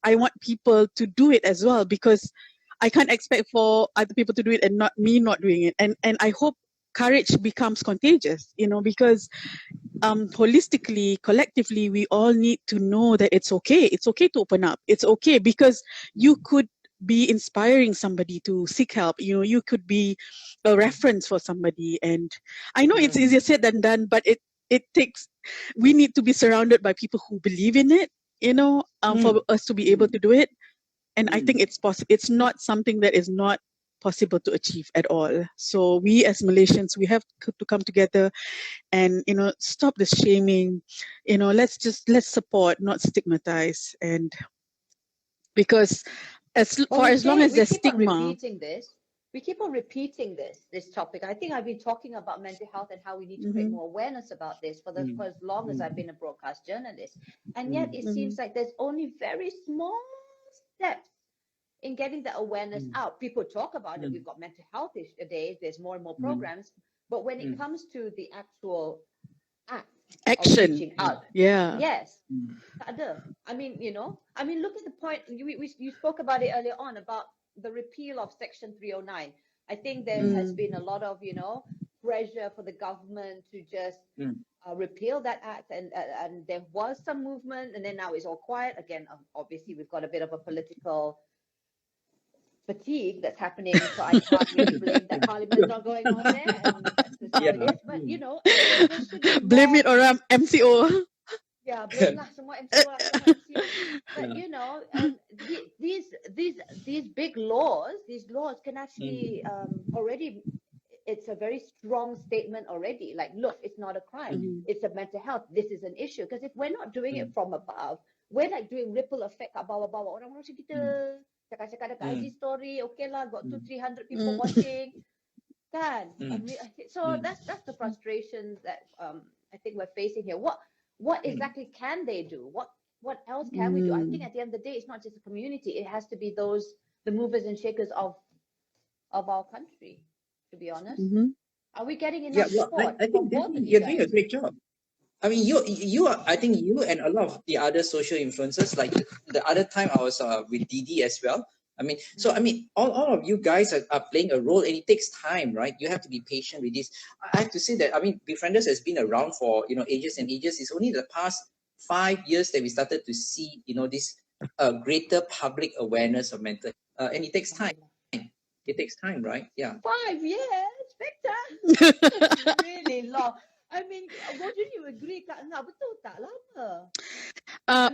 want people to do it as well, because I can't expect for other people to do it and not me not doing it. And I hope courage becomes contagious, because holistically, collectively, we all need to know that it's okay. It's okay to open up. It's okay, because you could be inspiring somebody to seek help. You could be a reference for somebody. And I know it's easier said than done, but we need to be surrounded by people who believe in it, for us to be able to do it. And I think it's possible. It's not something that is not possible to achieve at all. So we as Malaysians, we have to come together and, stop the shaming. Let's support, not stigmatize. And because as long as there's stigma. We keep on repeating this topic. I think I've been talking about mental health and how we need to create more awareness about this for as long as I've been a broadcast journalist. And yet it seems like there's only very small steps in getting the awareness out. People talk about it. We've got mental health days. There's more and more programs. But when it comes to the actual action, reaching out, yes, tak ada. I mean, look at the point. You spoke about it earlier on about the repeal of Section 309. I think there has been a lot of, pressure for the government to just repeal that act, and there was some movement, and then now it's all quiet again. Obviously, we've got a bit of a political fatigue that's happening, so I can't really blame that Parliament's not going on there, and that's just how it is. But there should be blame it on MCO. Yeah, blame lah semua MCO lah, semua MCO. But these big laws, can actually already. It's a very strong statement already. Like, look, it's not a crime. It's a mental health. This is an issue. Because if we're not doing it from above, we're like doing ripple effect kat bawah-bawah. Orang macam kita cakap-cakap dekat IG story, okay lah, got 200-300 people watching. Kan? So that's the frustrations that I think we're facing here. What exactly can they do? What else can we do? I think at the end of the day, it's not just a community. It has to be the movers and shakers of our country. To be honest, are we getting enough support? I think you're doing a great job. I mean, you are. I think you and a lot of the other social influencers, like the other time I was with Didi as well. I mean, all of you guys are playing a role, and it takes time, right? You have to be patient with this. I have to say that, I mean, Befrienders has been around for ages and ages. It's only the past 5 years that we started to see this greater public awareness of mental health, and it takes time. It takes time, right? Yeah. 5 years, Victor. Really long. I mean, wouldn't you agree, Kak Nga? Betul tak lama?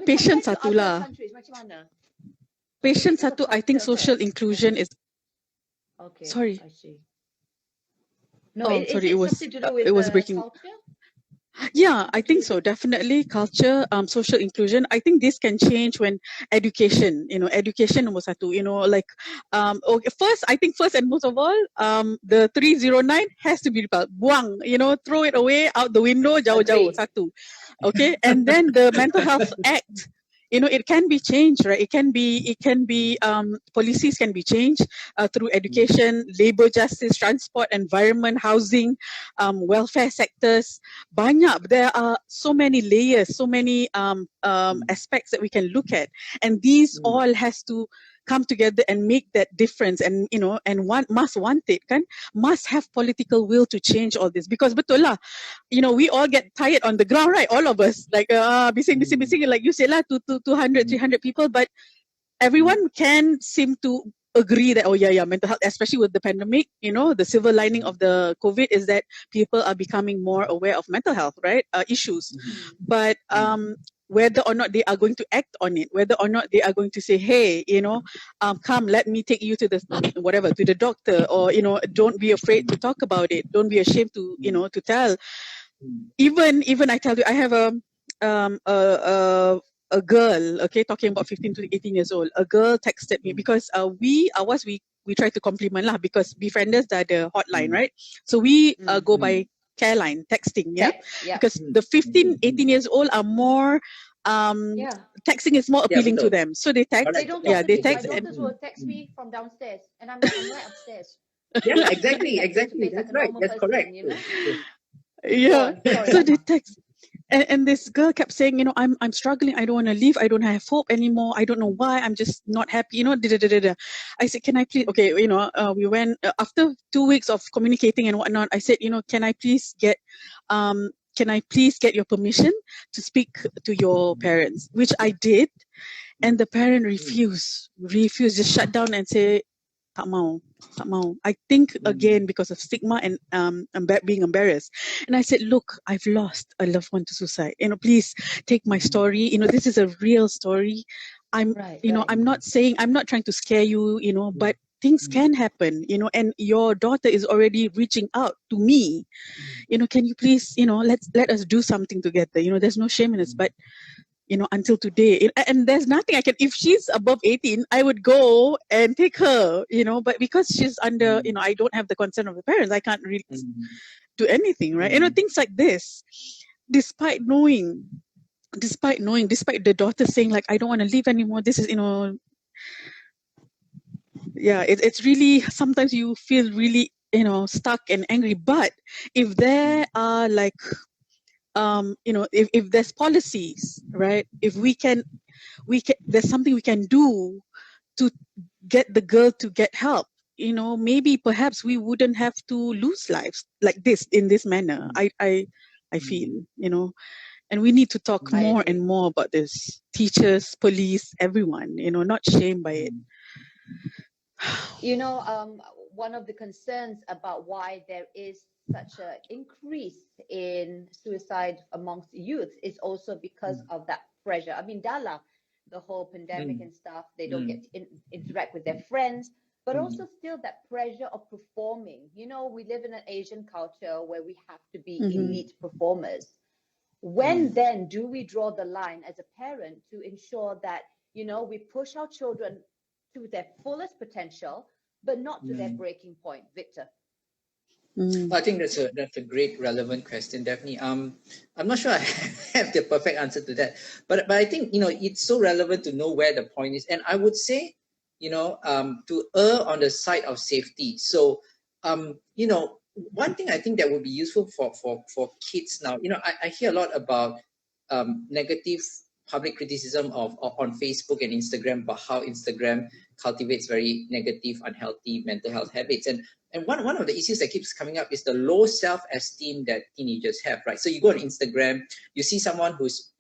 Patient satu lah. Macam mana? Patient satu, I think social inclusion is. Okay. Sorry. I see. No, sorry, it was breaking. Culture? Yeah, I think so. Definitely culture, social inclusion. I think this can change when education, education nombor satu, okay, first and most of all, the 309 has to be buang, throw it away out the window, jauh-jauh, satu. Okay. And then the Mental Health Act, it can be changed, right? It can be policies can be changed through education, labor justice, transport, environment, housing, welfare sectors. Banyak. There are so many layers, so many aspects that we can look at, and these all has to come together and make that difference, and must want it, must have political will to change all this, because betul lah, we all get tired on the ground, right? All of us, like bising, like you said lah, 200-300 people, but everyone can seem to agree that mental health, especially with the pandemic, the silver lining of the COVID is that people are becoming more aware of mental health, right? Issues, but whether or not they are going to act on it, whether or not they are going to say, hey, come, let me take you to the doctor, or, don't be afraid to talk about it. Don't be ashamed to, to tell. Even I tell you, I have a girl, okay, talking about 15 to 18 years old. A girl texted me because we try to compliment lah, because Befrienders are the hotline, right? So we go by care line, texting, because the 15, 18 years old are more, texting is more appealing to them. So they text. They don't talk to me. My daughters will text me from downstairs, and I'm right upstairs. Yeah, exactly. That's right. That's correct. Yeah. on. Sorry, So they Amma. text. And this girl kept saying, I'm struggling. I don't want to leave. I don't have hope anymore. I don't know why. I'm just not happy. Da. I said, can I please? Okay, we went after 2 weeks of communicating and whatnot. I said, can I please get your permission to speak to your parents? Which I did, and the parent refused, just shut down and say, tak mau. I think again because of stigma and being embarrassed. And I said, look, I've lost a loved one to suicide. Please take my story. This is a real story. I'm not trying to scare you, but things can happen, and your daughter is already reaching out to me. Can you please, let us do something together. There's no shame in this, but until today. And there's nothing I can, if she's above 18, I would go and take her, but because she's under, I don't have the consent of the parents, I can't really do anything, right? Things like this, despite knowing, despite the daughter saying like, I don't want to live anymore. This is, it's really, sometimes you feel really, stuck and angry. But if there are like, if there's policies, right? If we can, there's something we can do to get the girl to get help. Maybe perhaps we wouldn't have to lose lives like this in this manner. I feel, and we need to talk I more agree. and more about this. Teachers, police, everyone, not shamed by it. One of the concerns about why there is such an increase in suicide amongst youth is also because of that pressure. I mean, Dala, the whole pandemic and stuff, they don't get to interact with their friends, but also still that pressure of performing. We live in an Asian culture where we have to be elite performers. When then do we draw the line as a parent to ensure that, we push our children to their fullest potential, but not to their breaking point, Victor? I think that's a great relevant question, Daphne. I'm not sure I have the perfect answer to that, but I think it's so relevant to know where the point is, and I would say to err on the side of safety. So one thing I think that would be useful for kids now. I hear a lot about negative public criticism on Facebook and Instagram about how Instagram cultivates very negative, unhealthy mental health habits. And one of the issues that keeps coming up is the low self-esteem that teenagers have, right? So you go on Instagram, you see someone who's,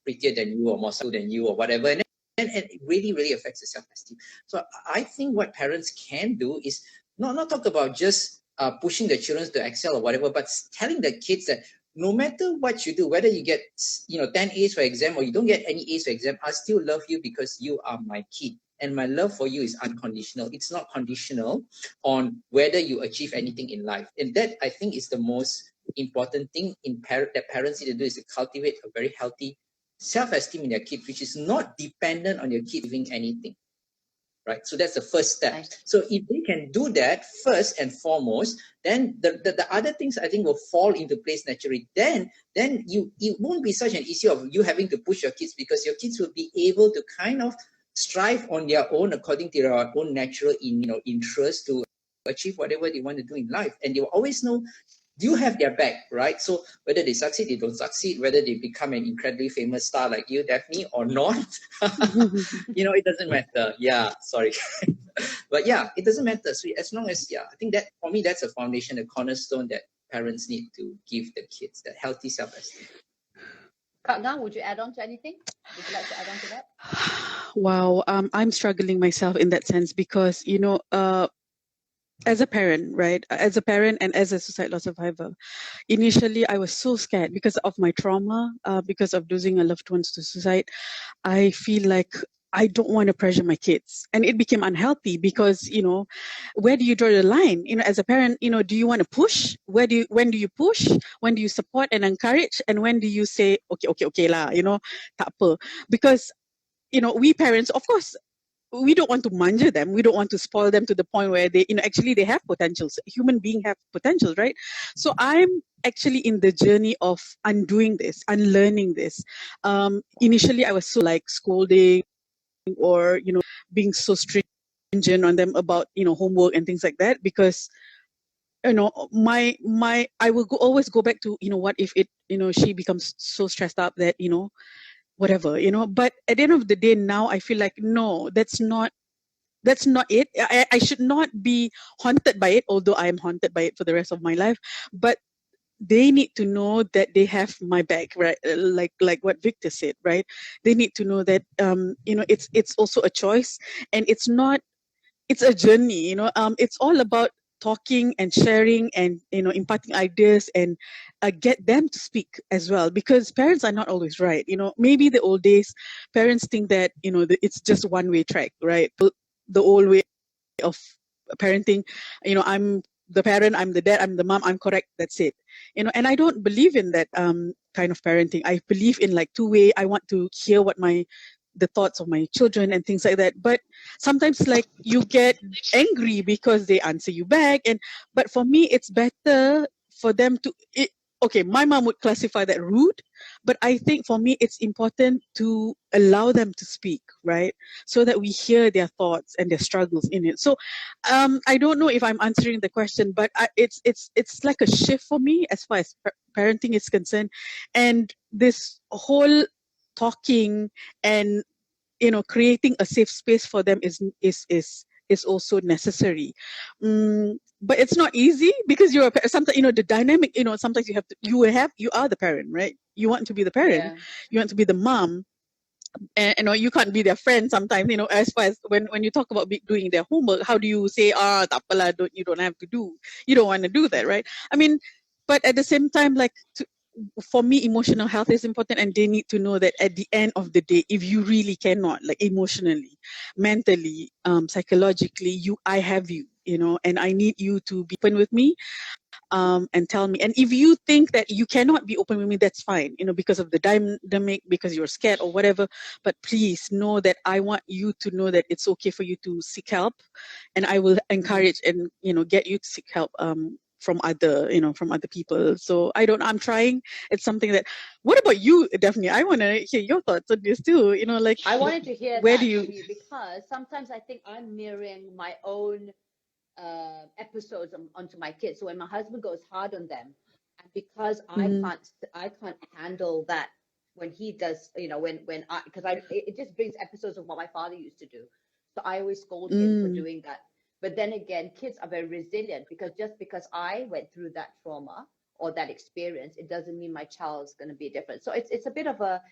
prettier than you or more so than you or whatever, and it really, really affects the self-esteem. So I think what parents can do is not talk about just pushing the children to excel or whatever, but telling the kids that no matter what you do, whether you get 10 A's for exam or you don't get any A's for exam, I still love you because you are my kid. And my love for you is unconditional. It's not conditional on whether you achieve anything in life. And that, I think, is the most important thing that parents need to do, is to cultivate a very healthy self-esteem in their kids, which is not dependent on your kid doing anything. Right, so that's the first step. Nice. So if they can do that first and foremost, then the other things I think will fall into place naturally. Then it won't be such an issue of you having to push your kids, because your kids will be able to kind of strive on their own according to their own natural interest to achieve whatever they want to do in life, and they will always know you have their back, right? So whether they succeed, they don't succeed, whether they become an incredibly famous star like you, Daphne, or not, it doesn't matter. Yeah, sorry. But yeah, it doesn't matter. So as long as, I think that for me, that's a foundation, a cornerstone that parents need to give the kids, that healthy self-esteem. Kak Gang, would you add on to anything? Would you like to add on to that? Wow, I'm struggling myself in that sense because, as a parent, right? As a parent and as a suicide loss survivor, initially I was so scared because of my trauma, because of losing a loved one to suicide. I feel like I don't want to pressure my kids, and it became unhealthy because where do you draw the line? As a parent, do you want to push? When do you push? When do you support and encourage? And when do you say okay lah, tak apa? Because we parents, of course, we don't want to manja them. We don't want to spoil them to the point where they, actually they have potentials. Human beings have potentials, right? So I'm actually in the journey of undoing this, unlearning this. Initially, I was so like scolding or, being so stringent on them about, homework and things like that, because my I will always go back to, what if it, she becomes so stressed up that, whatever, but at the end of the day, now I feel like, no, that's not it. I should not be haunted by it, although I am haunted by it for the rest of my life. But they need to know that they have my back, right? Like what Victor said, right? They need to know that it's also a choice, and it's a journey. It's all about talking and sharing and imparting ideas, and get them to speak as well, because parents are not always right. Maybe the old days parents think that it's just one way track, right? The old way of parenting, I'm the parent, I'm the dad, I'm the mom, I'm correct, that's it. And I don't believe in that kind of parenting. I believe in like two-way. I want to hear the thoughts of my children and things like that. But sometimes, like, you get angry because they answer you back, but for me it's better for them to okay, my mom would classify that rude, but I think for me it's important to allow them to speak, right? So that we hear their thoughts and their struggles in it. So I don't know if I'm answering the question, but it's like a shift for me as far as parenting is concerned. And this whole talking and creating a safe space for them is also necessary. But it's not easy, because you're sometimes, the dynamic, sometimes you are the parent, right? You want to be the parent, Yeah. you want to be the mom, and you can't be their friend sometimes. As far as when you talk about doing their homework, how do you say, tak apalah, you don't have to do, you don't want to do that, right? I mean, but at the same time, like, for me, emotional health is important, and they need to know that at the end of the day, if you really cannot, like, emotionally, mentally, psychologically, I have you, and I need you to be open with me, and tell me. And if you think that you cannot be open with me, that's fine, because of the dynamic, because you're scared or whatever. But please know that I want you to know that it's okay for you to seek help, and I will encourage and get you to seek help from other people. So I'm trying. It's something that. What about you, Daphne? I want to hear your thoughts on this too. Like, I wanted to hear where that do you? from you, because sometimes I think I'm mirroring my own episodes onto my kids. So when my husband goes hard on them, and because Mm, I can't handle that when he does, when I because it just brings episodes of what my father used to do. So I always scold him for mm, doing that. But then again, kids are very resilient, because just because I went through that trauma or that experience, it doesn't mean my child's going to be different. So it's a bit of a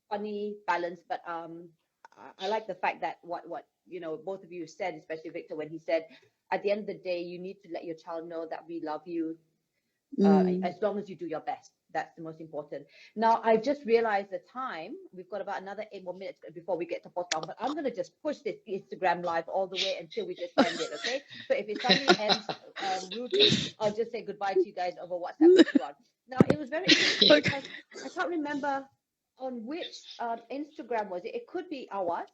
funny balance. But I like the fact that what both of you said, especially Victor, when he said, at the end of the day, you need to let your child know that we love you, mm. as long as you do your best. That's the most important. Now, I just realized the time. We've got about another 8 more minutes before we get to podcast, but I'm going to just push this Instagram live all the way until we just end it, okay? So if it suddenly ends rudely, I'll just say goodbye to you guys over WhatsApp later on. Now, it was very interesting Okay. because I can't remember on which Instagram was it. It could be AWAS.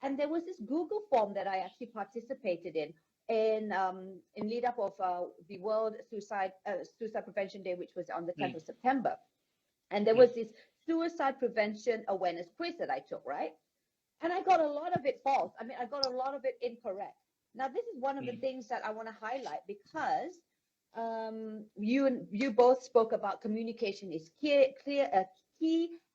And there was this Google form that I actually participated in lead up of the World Suicide Prevention Day, which was on the 10th of September. And there was this suicide prevention awareness quiz that I took, right? And I got a lot of it false. I mean, I got a lot of it incorrect. Now, this is one of the things that I want to highlight, because you both spoke about communication is key,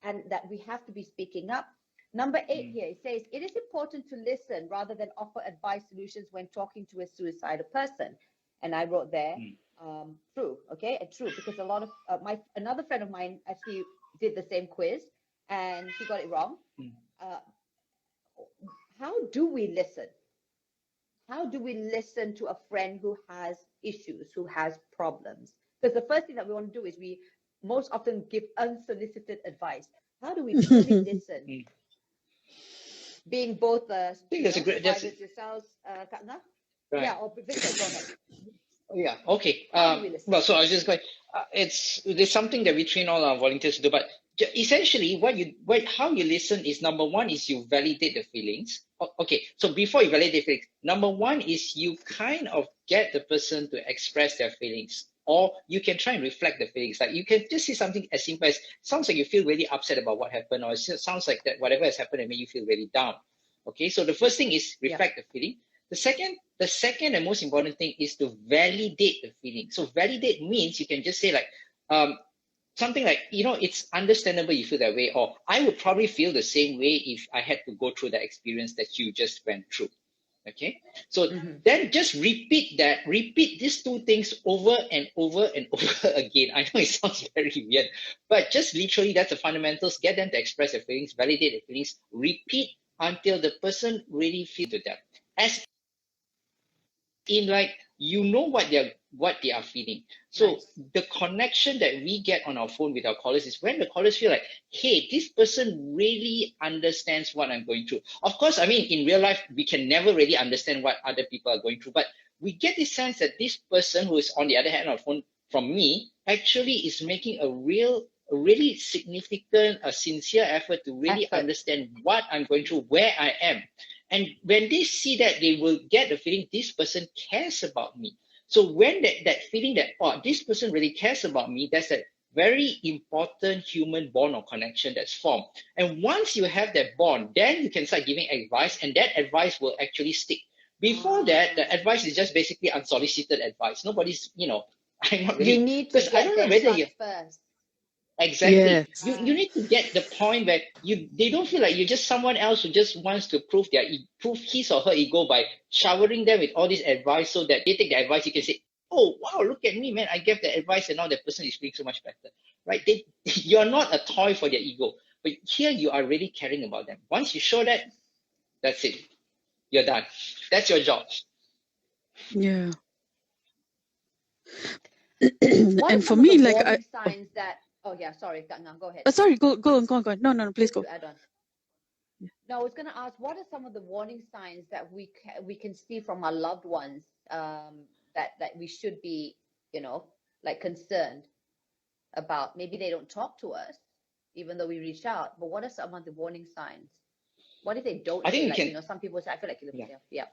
and that we have to be speaking up. Number 8 here, it says, it is important to listen rather than offer advice solutions when talking to a suicidal person. And I wrote there, true, okay, and true, because a lot of another friend of mine actually did the same quiz, and she got it wrong. How do we listen? How do we listen to a friend who has issues, who has problems? Because the first thing that we want to do is we most often give unsolicited advice. How do we truly listen? Being both survivors yourselves, Katna? Right. Yeah, or Victor, go ahead. Yeah. Okay. How do we listen? Well, so I was just going. There's something that we train all our volunteers to do, but essentially, how you listen is, number one is you validate the feelings. Okay. So before you validate the feelings, number one is you kind of get the person to express their feelings, or you can try and reflect the feelings. Like, you can just say something as simple as, sounds like you feel really upset about what happened, or it sounds like that whatever has happened made you feel really down. Okay. So the first thing is reflect the feeling. The The second and most important thing is to validate the feeling. So validate means you can just say like, something like, it's understandable you feel that way, or I would probably feel the same way if I had to go through the experience that you just went through. Okay, so then just repeat these two things over and over and over again. I know it sounds very weird, but just literally that's the fundamentals. Get them to express their feelings, validate their feelings, repeat until the person really feels to them. As in, like, what they are feeling. So Nice. the connection that we get on our phone with our callers is when the callers feel like, hey, this person really understands what I'm going through. Of course, I mean, in real life, we can never really understand what other people are going through, but we get this sense that this person who is on the other hand on the phone from me actually is making a really significant, a sincere effort to really understand what I'm going through, where I am. And when they see that, they will get the feeling this person cares about me. So when that feeling that, oh, this person really cares about me, that's a very important human bond or connection that's formed. And once you have that bond, then you can start giving advice, and that advice will actually stick. Before that, the advice is just basically unsolicited advice. Nobody's, I'm not really. You need to Because I don't know get whether their trust first. Exactly. Yes. You need to get the point where they don't feel like you're just someone else who just wants to prove his or her ego by showering them with all this advice, so that they take the advice. You can say, oh wow, look at me, man, I gave the advice and now that person is feeling so much better. Right? You're not a toy for their ego. But here you are really caring about them. Once you show that, that's it. You're done. That's your job. Yeah. What are And for some of me, the like warning signs that? Oh yeah, sorry, Kak Ngah, go ahead. sorry, go on. No, please Just go. to add on. No, I was going to ask, what are some of the warning signs that we can see from our loved ones, that we should be, like concerned about? Maybe they don't talk to us, even though we reach out. But what are some of the warning signs? What if they don't I think say, we like, can. some people say, I feel like, yeah.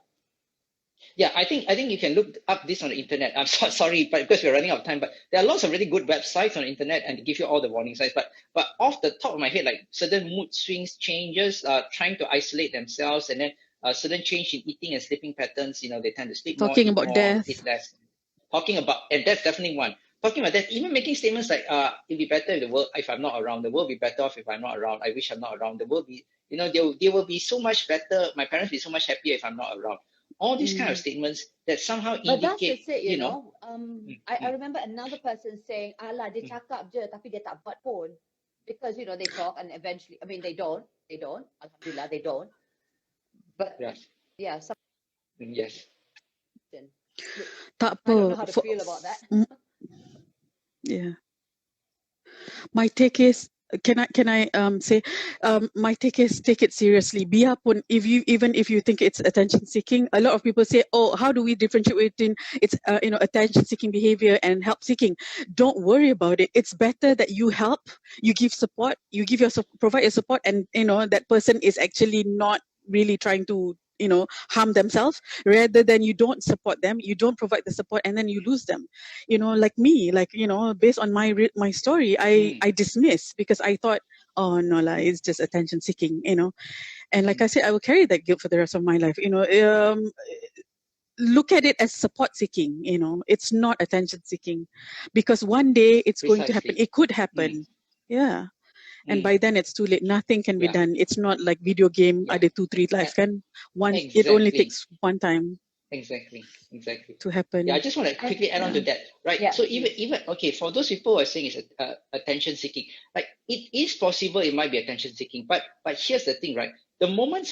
Yeah, I think you can look up this on the internet. I'm sorry, but because we're running out of time, but there are lots of really good websites on the internet and they give you all the warning signs. But off the top of my head, like certain mood swings, changes, trying to isolate themselves, and then certain change in eating and sleeping patterns. They tend to sleep more, Talking eat about more, death. eat less. And that's definitely one. Talking about that, even making statements like, it'd be better if I'm not around. The world will be better off if I'm not around. I wish I'm not around. The world be, they will be so much better. My parents will be so much happier if I'm not around. All these kind of statements that somehow But that's indicate, just it, I remember another person saying, "Alah, dia Mm. cakap je, tapi dia tak buat pun," because they talk and eventually, I mean, they don't. Alhamdulillah, they don't. But Yes. yeah, some Yes. Tak I don't know apa. how to feel about that. Yeah. My take is, can I say, my take is, take it seriously. Biarpun even if you think it's attention seeking, a lot of people say, oh, how do we differentiate between it's attention seeking behavior and help seeking? Don't worry about it. It's better that you help, you give support, provide your support, and that person is actually not really trying to harm themselves, rather than you don't support them, you don't provide the support, and then you lose them. Like me, based on my story, I dismissed, because I thought, oh no lah, it's just attention seeking, and like I said, I will carry that guilt for the rest of my life. Look at it as support seeking. It's not attention seeking, because one day it's going to happen. Precisely. It could happen. Yeah. And by then it's too late. Nothing can be Yeah. done. It's not like video game. Yeah. Ada 2-3 lives kan. It Exactly. only takes one time Exactly. to happen. Yeah, I just want to quickly add on to that, right? Yeah, So even okay, for those people who are saying it's attention seeking, like it is possible it might be attention seeking, but here's the thing, right? The moment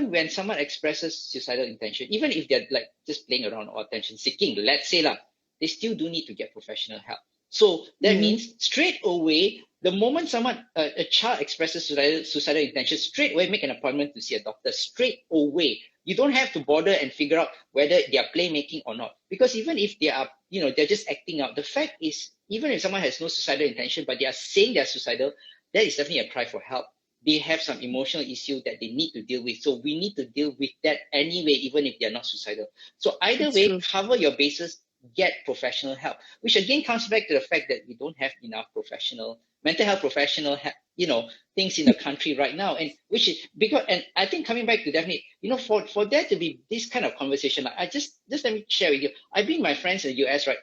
when someone expresses suicidal intention, even if they're like just playing around or attention seeking, let's say lah, they still do need to get professional help. So that means straight away, the moment a child expresses suicidal intention, straight away make an appointment to see a doctor. Straight away. You don't have to bother and figure out whether they are playmaking or not. Because even if they are, they're just acting out, the fact is, even if someone has no suicidal intention, but they are saying they're suicidal, that is definitely a cry for help. They have some emotional issue that they need to deal with. So we need to deal with that anyway, even if they're not suicidal. So either That's way, true. cover your bases, get professional help, which again comes back to the fact that we don't have enough mental health professional things in the country right now, and which is because, and I think coming back to Daphne, for there to be this kind of conversation, like I just let me share with you. I've been with my friends in the US, right?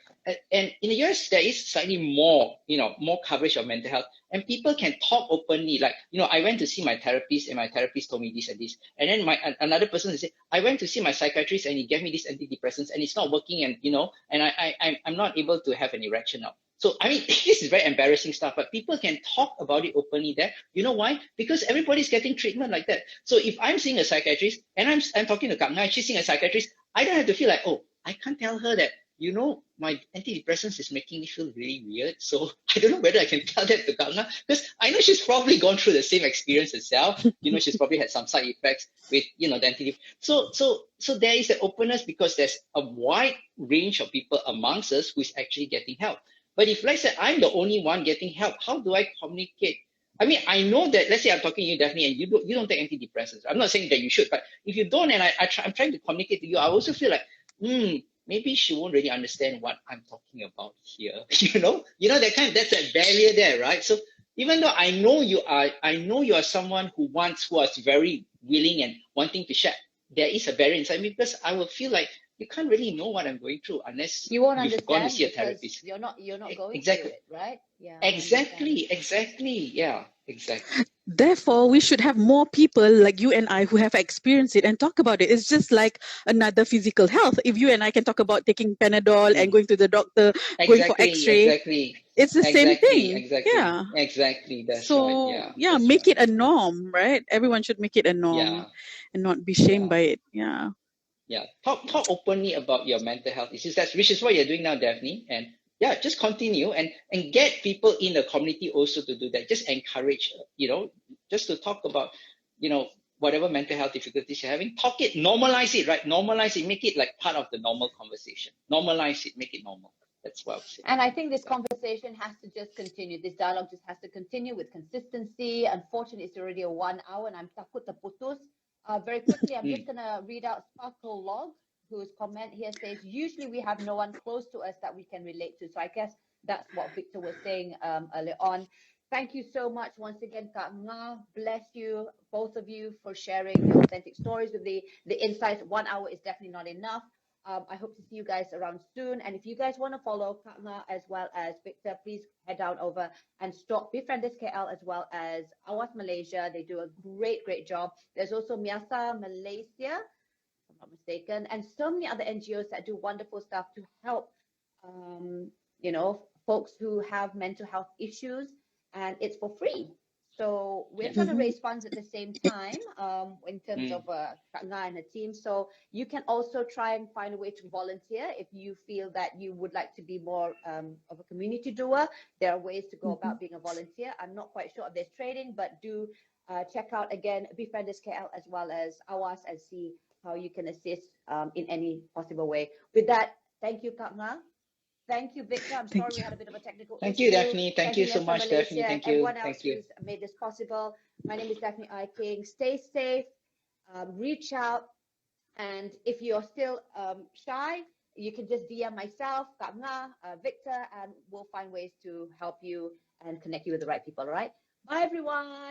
And in the US, there is slightly more, more coverage of mental health, and people can talk openly. Like, I went to see my therapist, and my therapist told me this and this, and then another person said, I went to see my psychiatrist, and he gave me these antidepressants, and it's not working, and and I'm not able to have an erection now. So, I mean, this is very embarrassing stuff, but people can talk about it openly there. You know why? Because everybody's getting treatment like that. So if I'm seeing a psychiatrist and I'm talking to Kak Nga, she's seeing a psychiatrist, I don't have to feel like, oh, I can't tell her that, my antidepressants is making me feel really weird. So I don't know whether I can tell that to Kak Nga, because I know she's probably gone through the same experience herself. She's probably had some side effects with, the antidepressants. So there is an openness because there's a wide range of people amongst us who is actually getting help. But if, let's say, I'm the only one getting help, how do I communicate? I mean, I know that, let's say I'm talking to you, Daphne, and you don't take antidepressants. I'm not saying that you should, but if you don't, and I'm trying to communicate to you, I also feel like, maybe she won't really understand what I'm talking about here. That's a barrier there, right? So even though I know you are someone who was very willing and wanting to share, there is a barrier inside me because I will feel like you can't really know what I'm going through unless You won't you've gone to understand see a because therapist. you're not going Exactly. through it, right? Yeah. I understand. Exactly. Yeah, exactly. Therefore, we should have more people like you and I who have experienced it and talk about it. It's just like another physical health. If you and I can talk about taking Panadol and going to the doctor, going for X-ray, it's the same thing. Yeah. Exactly. That's So right. Yeah. That's make right. it a norm, right? Everyone should make it a norm Yeah. and not be shamed Yeah. by it. Yeah. Yeah. Talk openly about your mental health issues. Which is what you're doing now, Daphne. And yeah, just continue and get people in the community also to do that. Just encourage, just to talk about, whatever mental health difficulties you're having. Talk it, normalize it, right? Normalize it, make it like part of the normal conversation. Normalize it, make it normal. That's what I would say. And I think this conversation has to just continue. This dialogue just has to continue with consistency. Unfortunately, it's already a 1 hour and I'm takut terputus. Very quickly, I'm just going to read out Sparkle Log, whose comment here says, usually we have no one close to us that we can relate to. So I guess that's what Victor was saying earlier on. Thank you so much once again, Kak Nga. Bless you, both of you, for sharing your authentic stories with the insights. 1 hour is definitely not enough. I hope to see you guys around soon. And if you guys want to follow Kak Nga as well as Victor, please head down over and stalk Befrienders KL as well as AWAS Malaysia. They do a great job. There's also Miasa Malaysia, if I'm not mistaken, and so many other NGOs that do wonderful stuff to help, folks who have mental health issues, and it's for free. So we're trying to raise funds at the same time in terms of Kak Nga and her team. So you can also try and find a way to volunteer if you feel that you would like to be more of a community doer. There are ways to go about being a volunteer. I'm not quite sure if there's training, but do check out again Befrienders KL as well as AWAS and see how you can assist in any possible way. With that, thank you, Kak Nga. Thank you, Victor. I'm sorry we had a bit of a technical issue. Thank you, Daphne. Thank you so Miasa much, Malaysia, Daphne. Thank and you. everyone else who's made this possible. My name is Daphne Iking. Stay safe. Reach out. And if you're still shy, you can just DM myself, Kak Nga, Victor, and we'll find ways to help you and connect you with the right people. All right. Bye, everyone.